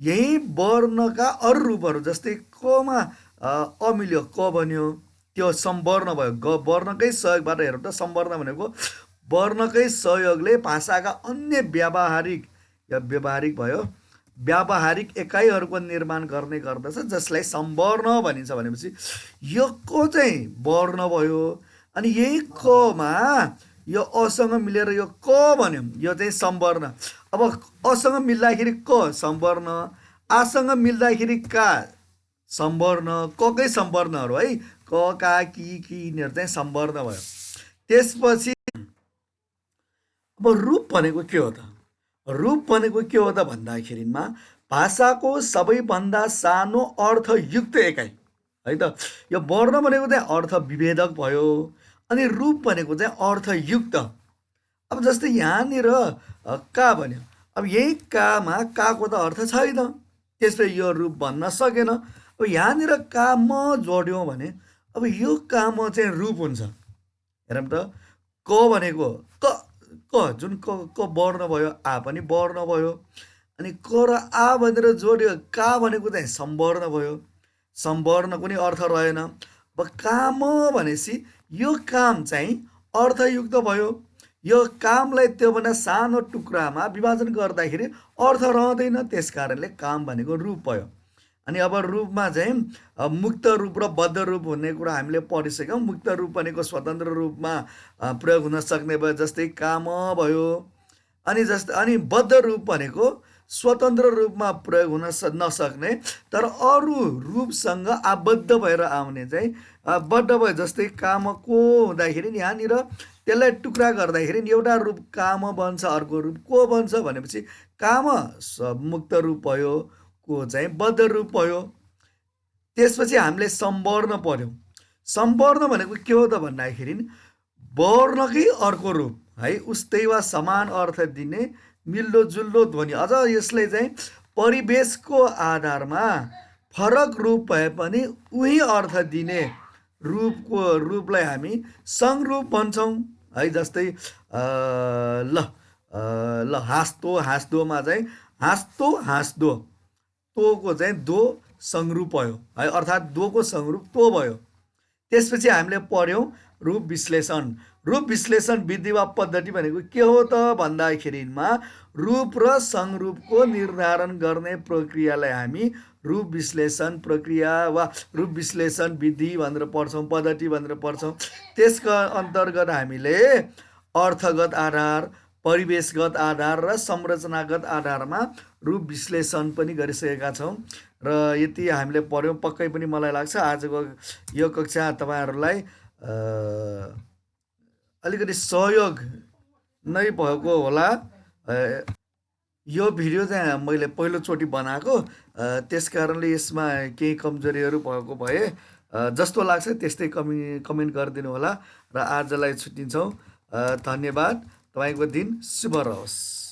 यही वर्णका अरू रूपहरू जस्तै कमा अ मिल्यो क बन्यो, त्यो संवर्ण भयो। ग वर्णकै सहयोगबाट हेरौँ त संवर्ण भनेको वर्णकै सहयोगले भाषाका अन्य व्यावहारिक भयो व्यावहारिक एकाइहरूको निर्माण गर्ने गर्दछ जसलाई संवर्ण भनिन्छ। भनेपछि यो क चाहिँ वर्ण भयो। अनि यही कमा यो असँग मिलेर यो क भन्यो, यो चाहिँ संवर्ण। अब असँग मिल्दाखेरि क संवर्ण, आसँग मिल्दाखेरि का संवर्ण, ककै संवर्णहरू है, क का कि यिनीहरू चाहिँ संवर्ण भयो। त्यसपछि अब रूप भनेको के हो त? रूप भनेको के हो त भन्दाखेरिमा भाषाको सबैभन्दा सानो अर्थयुक्त एकाइ है त। यो वर्ण भनेको चाहिँ अर्थ विभेदक भयो, अनि रूप भनेको चाहिँ अर्थयुक्त। अब जस्तै यहाँनिर का भन्यो, अब यही कामा काको त अर्थ छैन, त्यसपछि यो रूप भन्न सकेन। अब यहाँनिर का म जोड्यौँ भने अब यो काम चाहिँ रूप हुन्छ। हेरौँ त, क भनेको क जुन क वर्ण भयो, आ पनि वर्ण भयो। अनि क र आ भनेर जोड्यो, का भनेको चाहिँ संवर्ण भयो, संवर्ण कुनै अर्थ रहेन। अब काम भनेपछि यो काम चाहिँ अर्थयुक्त भयो। यो कामलाई त्योभन्दा सानो टुक्रामा विभाजन गर्दाखेरि अर्थ रहँदैन, त्यस कारणले काम भनेको रूप भयो। अनि अब रूपमा चाहिँ मुक्त रूप र बद्ध रूप भन्ने कुरा हामीले पढिसक्यौँ। मुक्त रूप भनेको स्वतन्त्र रूपमा प्रयोग हुन सक्ने भयो, जस्तै काम भयो। अनि बद्ध रूप भनेको स्वतन्त्र रूपमा प्रयोग हुन नसक्ने तर अरू रूपसँग आबद्ध भएर आउने चाहिँ बद्ध भयो। जस्तै कामको हुँदाखेरि यहाँनिर त्यसलाई टुक्रा गर्दाखेरि एउटा रूप काम बन्छ, अर्को रूप को बन्छ भनेपछि काम मुक्त रूप भयो, को चाहिँ बद्ध रूप भयो। त्यसपछि हामीले संवर्ण पढ्यौँ। संवर्ण भनेको के हो त भन्दाखेरि वर्णकै अर्को रूप है, उस्तै वा समान अर्थ दिने मिल्दो जुल्दो ध्वनि। अझ यसले चाहिँ परिवेशको आधारमा फरक रूप भए पनि उही अर्थ दिने रूपलाई हामी संरूप भन्छौँ है। जस्तै ल हाँस्दोमा चाहिँ हाँस्तो हाँस्दो, तोको चाहिँ दो संरूप भयो है, अर्थात् दोको संरूप तो भयो। त्यसपछि हामीले पढ्यौँ रूप विश्लेषण। रूप विश्लेषण विधि वा पद्धति भनेको के हो त भन्दाखेरिमा रूप र संरूपको निर्धारण गर्ने प्रक्रियालाई हामी रूप विश्लेषण प्रक्रिया वा रूप विश्लेषण विधि भनेर पढ्छौँ, पद्धति भनेर पढ्छौँ। त्यसका अन्तर्गत हामीले अर्थगत आधार, परिवेशगत आधार र संरचनागत आधारमा रूप विश्लेषण पनि गरिसकेका छौँ र यति हामीले पढ्यौँ। पक्कै पनि मलाई लाग्छ आजको यो कक्षा तपाईँहरूलाई अलिकति सहयोग नै भएको होला। यो भिडियो चाहिँ मैले पहिलोचोटि बनाएको, त्यस कारणले यसमा केही कमजोरीहरू भएको भए जस्तो लाग्छ त्यस्तै कमेन्ट गरिदिनु होला र आजलाई छुट्टिन्छौँ। धन्यवाद। तपाईँको दिन शुभ रहोस्।